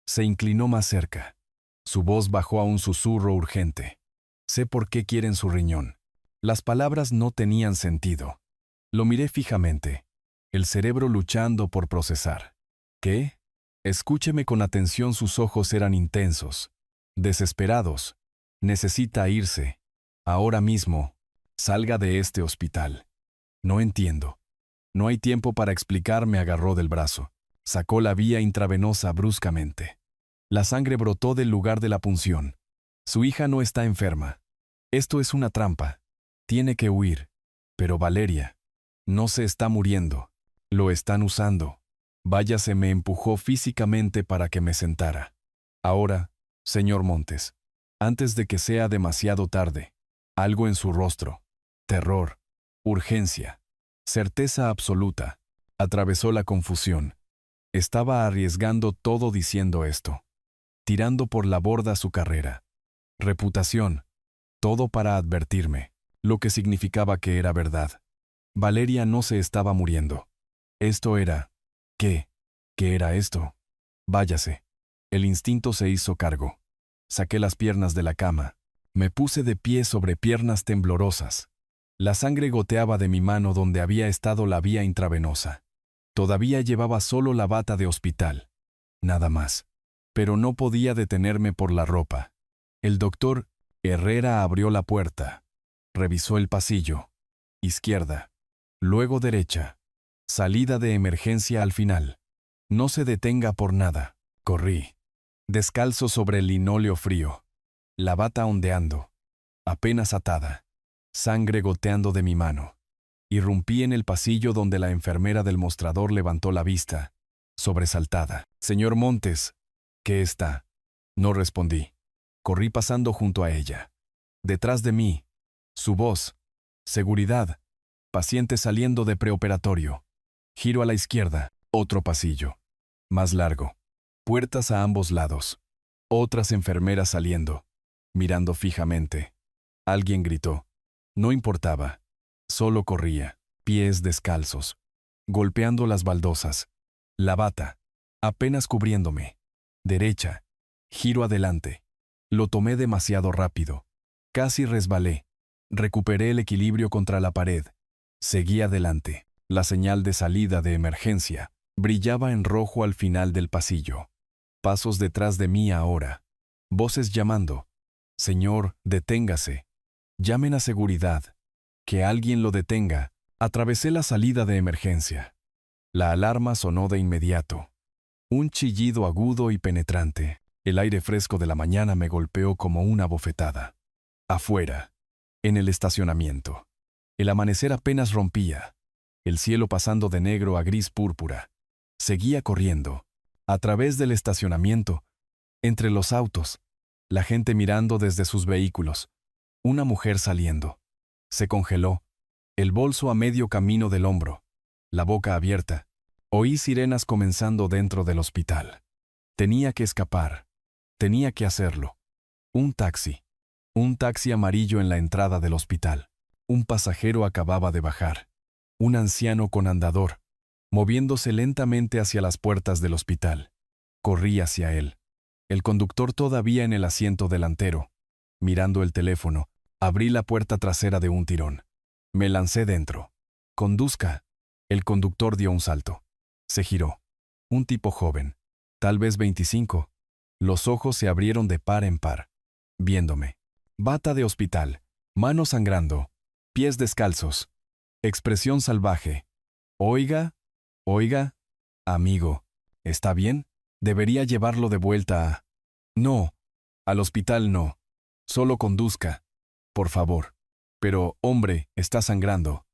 Se inclinó más cerca. Su voz bajó a un susurro urgente. Sé por qué quieren su riñón. Las palabras no tenían sentido. Lo miré fijamente. El cerebro luchando por procesar. ¿Qué? Escúcheme con atención, sus ojos eran intensos. Desesperados. Necesita irse. Ahora mismo. Salga de este hospital. No entiendo. No hay tiempo para explicar, me agarró del brazo. Sacó la vía intravenosa bruscamente. La sangre brotó del lugar de la punción. Su hija no está enferma. Esto es una trampa. Tiene que huir. Pero Valeria no se está muriendo. Lo están usando. Váyase, me empujó físicamente para que me sentara. Ahora, señor Montes, antes de que sea demasiado tarde. Algo en su rostro. Terror. Urgencia. Certeza absoluta. Atravesó la confusión. Estaba arriesgando todo diciendo esto. Tirando por la borda su carrera. Reputación. Todo para advertirme. Lo que significaba que era verdad. Valeria no se estaba muriendo. Esto era... ¿Qué? ¿Qué era esto? Váyase. El instinto se hizo cargo. Saqué las piernas de la cama. Me puse de pie sobre piernas temblorosas. La sangre goteaba de mi mano donde había estado la vía intravenosa. Todavía llevaba solo la bata de hospital. Nada más. Pero no podía detenerme por la ropa. El doctor Herrera abrió la puerta. Revisó el pasillo. Izquierda. Luego derecha. Salida de emergencia al final. No se detenga por nada. Corrí. Descalzo sobre el linóleo frío. La bata ondeando. Apenas atada. Sangre goteando de mi mano. Irrumpí en el pasillo donde la enfermera del mostrador levantó la vista, sobresaltada. Señor Montes, ¿qué está? No respondí. Corrí pasando junto a ella. Detrás de mí, su voz. Seguridad. Paciente saliendo de preoperatorio. Giro a la izquierda. Otro pasillo. Más largo. Puertas a ambos lados. Otras enfermeras saliendo. Mirando fijamente. Alguien gritó. No importaba. Solo corría. Pies descalzos. Golpeando las baldosas. La bata. Apenas cubriéndome. Derecha. Giro adelante. Lo tomé demasiado rápido. Casi resbalé. Recuperé el equilibrio contra la pared. Seguí adelante. La señal de salida de emergencia brillaba en rojo al final del pasillo. Pasos detrás de mí ahora. Voces llamando. Señor, deténgase. Llamen a seguridad. Que alguien lo detenga. Atravesé la salida de emergencia. La alarma sonó de inmediato. Un chillido agudo y penetrante. El aire fresco de la mañana me golpeó como una bofetada. Afuera, en el estacionamiento. El amanecer apenas rompía, el cielo pasando de negro a gris púrpura. Seguía corriendo, a través del estacionamiento, entre los autos, la gente mirando desde sus vehículos, una mujer saliendo. Se congeló, el bolso a medio camino del hombro, la boca abierta. Oí sirenas comenzando dentro del hospital. Tenía que escapar, tenía que hacerlo. Un taxi amarillo en la entrada del hospital. Un pasajero acababa de bajar. Un anciano con andador, moviéndose lentamente hacia las puertas del hospital. Corrí hacia él. El conductor todavía en el asiento delantero. Mirando el teléfono, abrí la puerta trasera de un tirón. Me lancé dentro. «Conduzca». El conductor dio un salto. Se giró. Un tipo joven, tal vez 25. Los ojos se abrieron de par en par, viéndome. Bata de hospital, manos sangrando, pies descalzos, expresión salvaje. Oiga, amigo, ¿está bien? Debería llevarlo de vuelta a... No, al hospital no. Solo conduzca, por favor. Pero, hombre, está sangrando.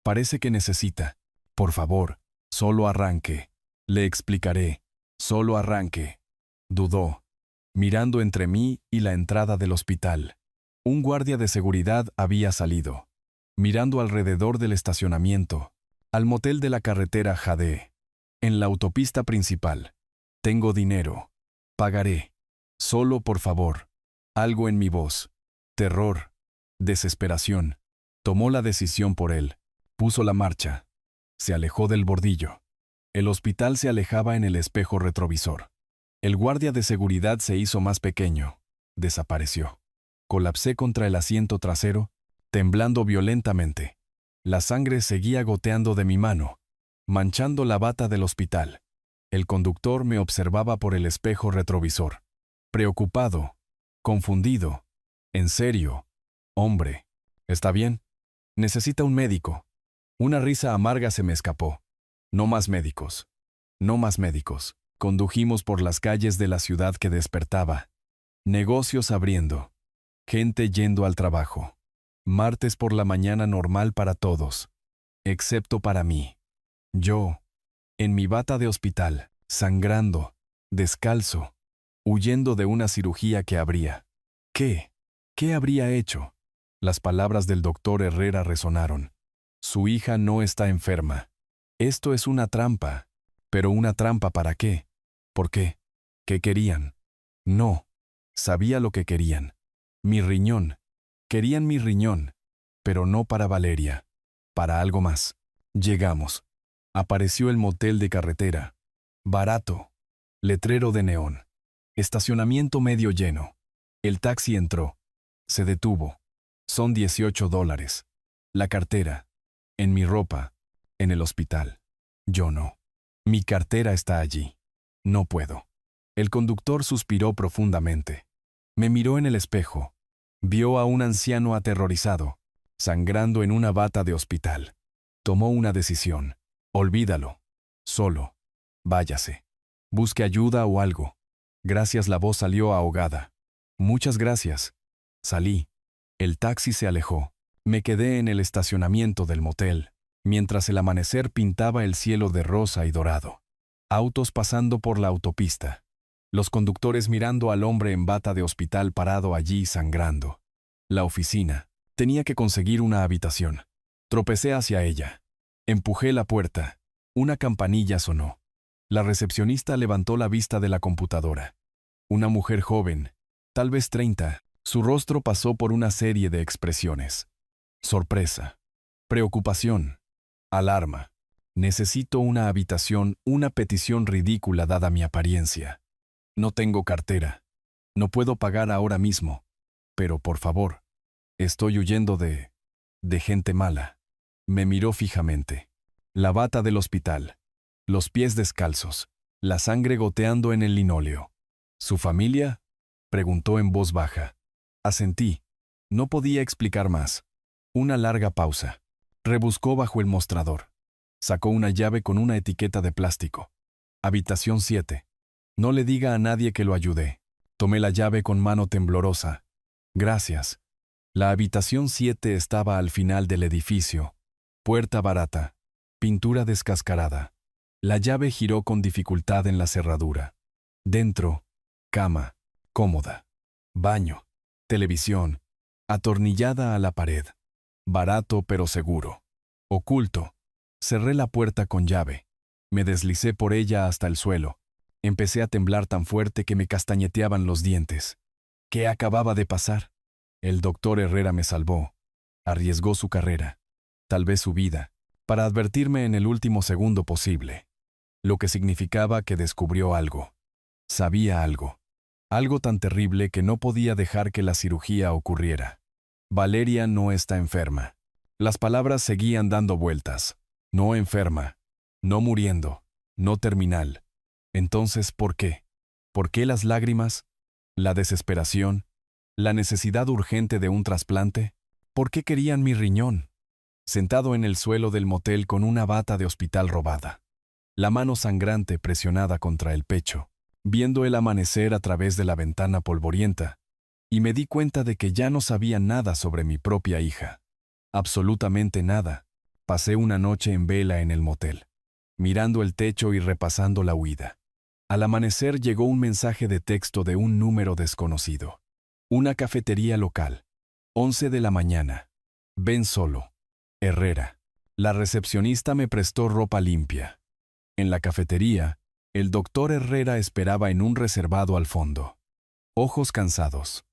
Parece que necesita. Por favor, solo arranque. Le explicaré. Solo arranque. Dudó, mirando entre mí y la entrada del hospital. Un guardia de seguridad había salido. Mirando alrededor del estacionamiento, al motel de la carretera Jade. En la autopista principal. Tengo dinero. Pagaré. Solo por favor. Algo en mi voz. Terror. Desesperación. Tomó la decisión por él. Puso la marcha. Se alejó del bordillo. El hospital se alejaba en el espejo retrovisor. El guardia de seguridad se hizo más pequeño. Desapareció. Colapsé contra el asiento trasero, temblando violentamente. La sangre seguía goteando de mi mano, manchando la bata del hospital. El conductor me observaba por el espejo retrovisor. Preocupado, confundido. En serio. Hombre, ¿está bien? Necesita un médico. Una risa amarga se me escapó. No más médicos. No más médicos. Condujimos por las calles de la ciudad que despertaba. Negocios abriendo. Gente yendo al trabajo. Martes por la mañana normal para todos. Excepto para mí. Yo, en mi bata de hospital, sangrando, descalzo, huyendo de una cirugía que habría. ¿Qué? ¿Qué habría hecho? Las palabras del doctor Herrera resonaron. Su hija no está enferma. Esto es una trampa. ¿Pero una trampa para qué? ¿Por qué? ¿Qué querían? No. Sabía lo que querían. Mi riñón. Querían mi riñón. Pero no para Valeria. Para algo más. Llegamos. Apareció el motel de carretera. Barato. Letrero de neón. Estacionamiento medio lleno. El taxi entró. Se detuvo. Son $18. La cartera. En mi ropa. En el hospital. Yo no. Mi cartera está allí. No puedo. El conductor suspiró profundamente. Me miró en el espejo. Vio a un anciano aterrorizado, sangrando en una bata de hospital. Tomó una decisión. Olvídalo. Solo. Váyase. Busque ayuda o algo. Gracias, la voz salió ahogada. Muchas gracias. Salí. El taxi se alejó. Me quedé en el estacionamiento del motel, mientras el amanecer pintaba el cielo de rosa y dorado. Autos pasando por la autopista. Los conductores mirando al hombre en bata de hospital parado allí sangrando. La oficina. Tenía que conseguir una habitación. Tropecé hacia ella. Empujé la puerta. Una campanilla sonó. La recepcionista levantó la vista de la computadora. Una mujer joven, tal vez 30, su rostro pasó por una serie de expresiones. Sorpresa. Preocupación. Alarma. Necesito una habitación, una petición ridícula dada mi apariencia. No tengo cartera. No puedo pagar ahora mismo. Pero por favor, estoy huyendo de gente mala. Me miró fijamente. La bata del hospital. Los pies descalzos. La sangre goteando en el linóleo. ¿Su familia? Preguntó en voz baja. Asentí. No podía explicar más. Una larga pausa. Rebuscó bajo el mostrador. Sacó una llave con una etiqueta de plástico. Habitación 7. No le diga a nadie que lo ayudé. Tomé la llave con mano temblorosa. Gracias. La habitación 7 estaba al final del edificio. Puerta barata. Pintura descascarada. La llave giró con dificultad en la cerradura. Dentro, cama, cómoda. Baño, televisión, atornillada a la pared. Barato pero seguro. Oculto. Cerré la puerta con llave. Me deslicé por ella hasta el suelo. Empecé a temblar tan fuerte que me castañeteaban los dientes. ¿Qué acababa de pasar? El doctor Herrera me salvó. Arriesgó su carrera, tal vez su vida, para advertirme en el último segundo posible. Lo que significaba que descubrió algo. Sabía algo. Algo tan terrible que no podía dejar que la cirugía ocurriera. Valeria no está enferma. Las palabras seguían dando vueltas. No enferma. No muriendo. No terminal. Entonces, ¿por qué? ¿Por qué las lágrimas? ¿La desesperación? ¿La necesidad urgente de un trasplante? ¿Por qué querían mi riñón? Sentado en el suelo del motel con una bata de hospital robada. La mano sangrante presionada contra el pecho, viendo el amanecer a través de la ventana polvorienta, y me di cuenta de que ya no sabía nada sobre mi propia hija. Absolutamente nada. Pasé una noche en vela en el motel, mirando el techo y repasando la huida. Al amanecer llegó un mensaje de texto de un número desconocido. Una cafetería local. 11 de la mañana. Ven solo. Herrera. La recepcionista me prestó ropa limpia. En la cafetería, el doctor Herrera esperaba en un reservado al fondo. Ojos cansados.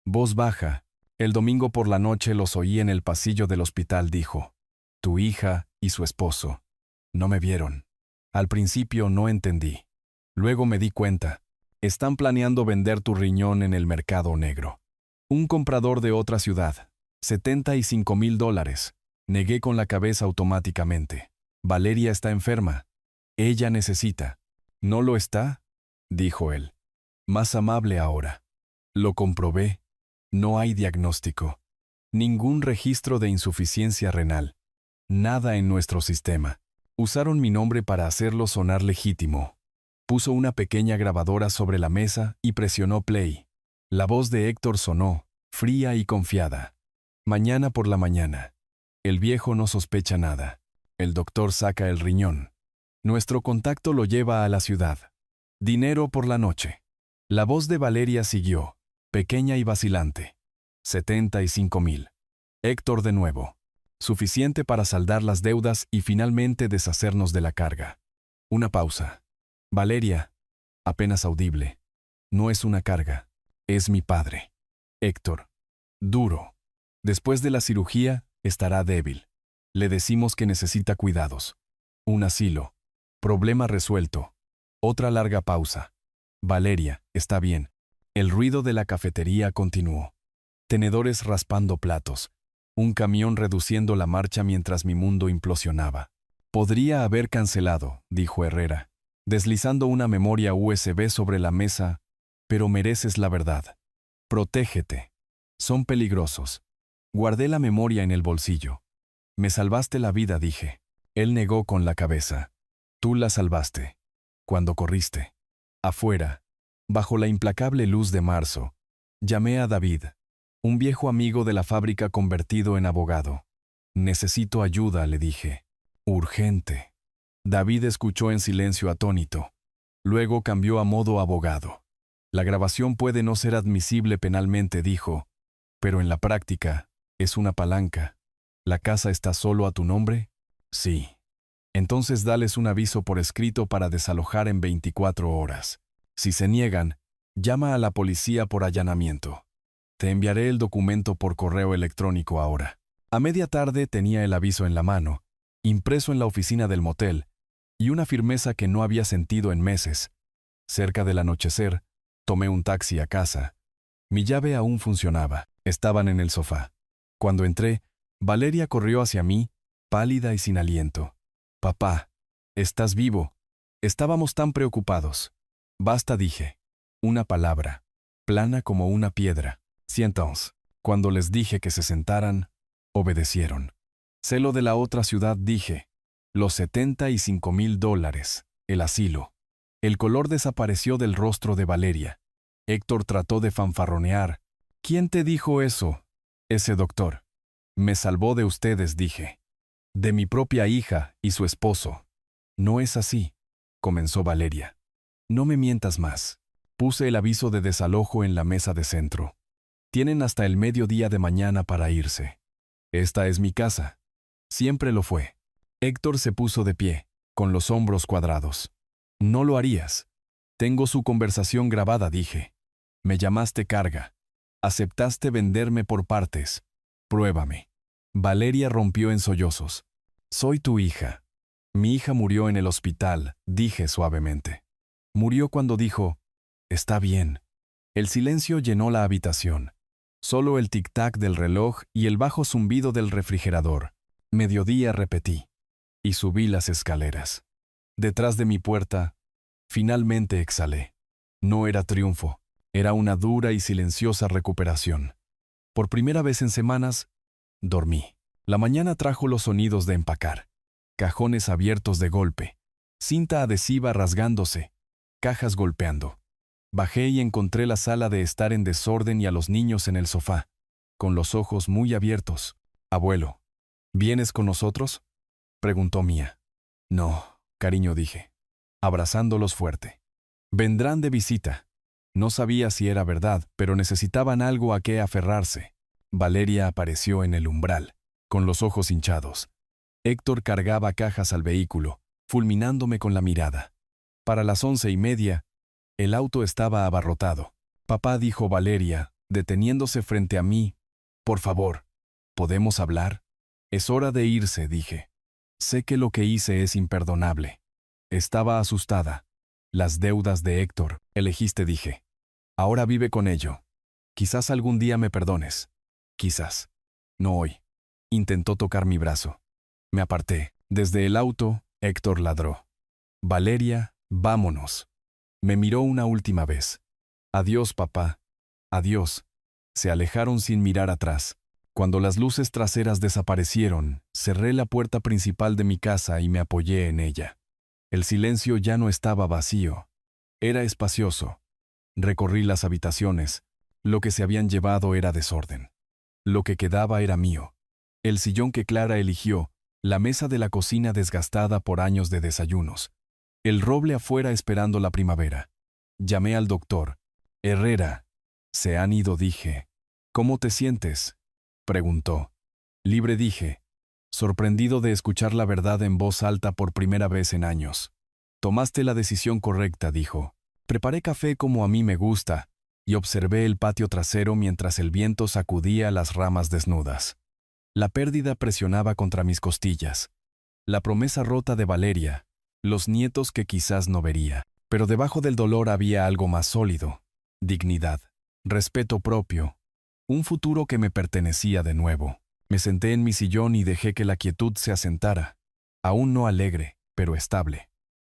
Voz baja. El domingo por la noche los oí en el pasillo del hospital, dijo. Tu hija y su esposo. No me vieron. Al principio no entendí. Luego me di cuenta. Están planeando vender tu riñón en el mercado negro. Un comprador de otra ciudad. $75,000. Negué con la cabeza automáticamente. Valeria está enferma. Ella necesita. ¿No lo está? Dijo él. Más amable ahora. Lo comprobé. No hay diagnóstico. Ningún registro de insuficiencia renal. Nada en nuestro sistema. Usaron mi nombre para hacerlo sonar legítimo. Puso una pequeña grabadora sobre la mesa y presionó play. La voz de Héctor sonó, fría y confiada. Mañana por la mañana. El viejo no sospecha nada. El doctor saca el riñón. Nuestro contacto lo lleva a la ciudad. Dinero por la noche. La voz de Valeria siguió, pequeña y vacilante. 75,000. Héctor de nuevo. Suficiente para saldar las deudas y finalmente deshacernos de la carga. Una pausa. Valeria, apenas audible. No es una carga. Es mi padre. Héctor. Duro. Después de la cirugía, estará débil. Le decimos que necesita cuidados. Un asilo. Problema resuelto. Otra larga pausa. Valeria, está bien. El ruido de la cafetería continuó. Tenedores raspando platos. Un camión reduciendo la marcha mientras mi mundo implosionaba. Podría haber cancelado, dijo Herrera, deslizando una memoria USB sobre la mesa, pero mereces la verdad. Protégete. Son peligrosos. Guardé la memoria en el bolsillo. Me salvaste la vida, dije. Él negó con la cabeza. Tú la salvaste. Cuando corriste. Afuera, bajo la implacable luz de marzo, llamé a David, un viejo amigo de la fábrica convertido en abogado. Necesito ayuda, le dije. Urgente. David escuchó en silencio atónito. Luego cambió a modo abogado. La grabación puede no ser admisible penalmente, dijo, pero en la práctica, es una palanca. ¿La casa está solo a tu nombre? Sí. Entonces dales un aviso por escrito para desalojar en 24 horas. Si se niegan, llama a la policía por allanamiento. Te enviaré el documento por correo electrónico ahora. A media tarde tenía el aviso en la mano, impreso en la oficina del motel, y una firmeza que no había sentido en meses. Cerca del anochecer, tomé un taxi a casa. Mi llave aún funcionaba. Estaban en el sofá. Cuando entré, Valeria corrió hacia mí, pálida y sin aliento. Papá, ¿estás vivo? Estábamos tan preocupados. Basta, dije. Una palabra, plana como una piedra. Siéntaos. Cuando les dije que se sentaran, obedecieron. Sé lo de la otra ciudad, dije. Los $75,000, el asilo. El color desapareció del rostro de Valeria. Héctor trató de fanfarronear. ¿Quién te dijo eso? Ese doctor. Me salvó de ustedes, dije. De mi propia hija y su esposo. No es así, comenzó Valeria. No me mientas más. Puse el aviso de desalojo en la mesa de centro. Tienen hasta el mediodía de mañana para irse. Esta es mi casa. Siempre lo fue. Héctor se puso de pie, con los hombros cuadrados. No lo harías. Tengo su conversación grabada, dije. Me llamaste carga. Aceptaste venderme por partes. Pruébame. Valeria rompió en sollozos. Soy tu hija. Mi hija murió en el hospital, dije suavemente. Murió cuando dijo, está bien. El silencio llenó la habitación. Solo el tic-tac del reloj y el bajo zumbido del refrigerador. Mediodía, repetí. Y subí las escaleras. Detrás de mi puerta, finalmente exhalé. No era triunfo, era una dura y silenciosa recuperación. Por primera vez en semanas, dormí. La mañana trajo los sonidos de empacar. Cajones abiertos de golpe, cinta adhesiva rasgándose, cajas golpeando. Bajé y encontré la sala de estar en desorden y a los niños en el sofá, con los ojos muy abiertos. Abuelo, ¿vienes con nosotros?, preguntó Mía. No, cariño, dije, abrazándolos fuerte. Vendrán de visita. No sabía si era verdad, pero necesitaban algo a qué aferrarse. Valeria apareció en el umbral, con los ojos hinchados. Héctor cargaba cajas al vehículo, fulminándome con la mirada. Para las 11:30, el auto estaba abarrotado. Papá, dijo Valeria, deteniéndose frente a mí. Por favor, ¿podemos hablar? Es hora de irse, dije. Sé que lo que hice es imperdonable. Estaba asustada. Las deudas de Héctor, elegiste, dije. Ahora vive con ello. Quizás algún día me perdones. Quizás. No hoy. Intentó tocar mi brazo. Me aparté. Desde el auto, Héctor ladró. Valeria, vámonos. Me miró una última vez. Adiós, papá. Adiós. Se alejaron sin mirar atrás. Cuando las luces traseras desaparecieron, cerré la puerta principal de mi casa y me apoyé en ella. El silencio ya no estaba vacío. Era espacioso. Recorrí las habitaciones. Lo que se habían llevado era desorden. Lo que quedaba era mío. El sillón que Clara eligió, la mesa de la cocina desgastada por años de desayunos. El roble afuera esperando la primavera. Llamé al doctor. Herrera. Se han ido, dije. ¿Cómo te sientes?, preguntó. Libre, dije, sorprendido de escuchar la verdad en voz alta por primera vez en años. Tomaste la decisión correcta, dijo. Preparé café como a mí me gusta y observé el patio trasero mientras el viento sacudía las ramas desnudas. La pérdida presionaba contra mis costillas. La promesa rota de Valeria, los nietos que quizás no vería. Pero debajo del dolor había algo más sólido. Dignidad, respeto propio, un futuro que me pertenecía de nuevo. Me senté en mi sillón y dejé que la quietud se asentara. Aún no alegre, pero estable.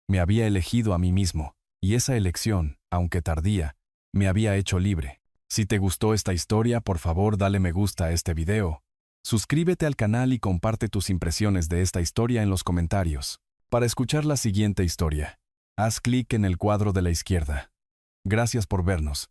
Me había elegido a mí mismo, y esa elección, aunque tardía, me había hecho libre. Si te gustó esta historia, por favor dale me gusta a este video. Suscríbete al canal y comparte tus impresiones de esta historia en los comentarios. Para escuchar la siguiente historia, haz clic en el cuadro de la izquierda. Gracias por vernos.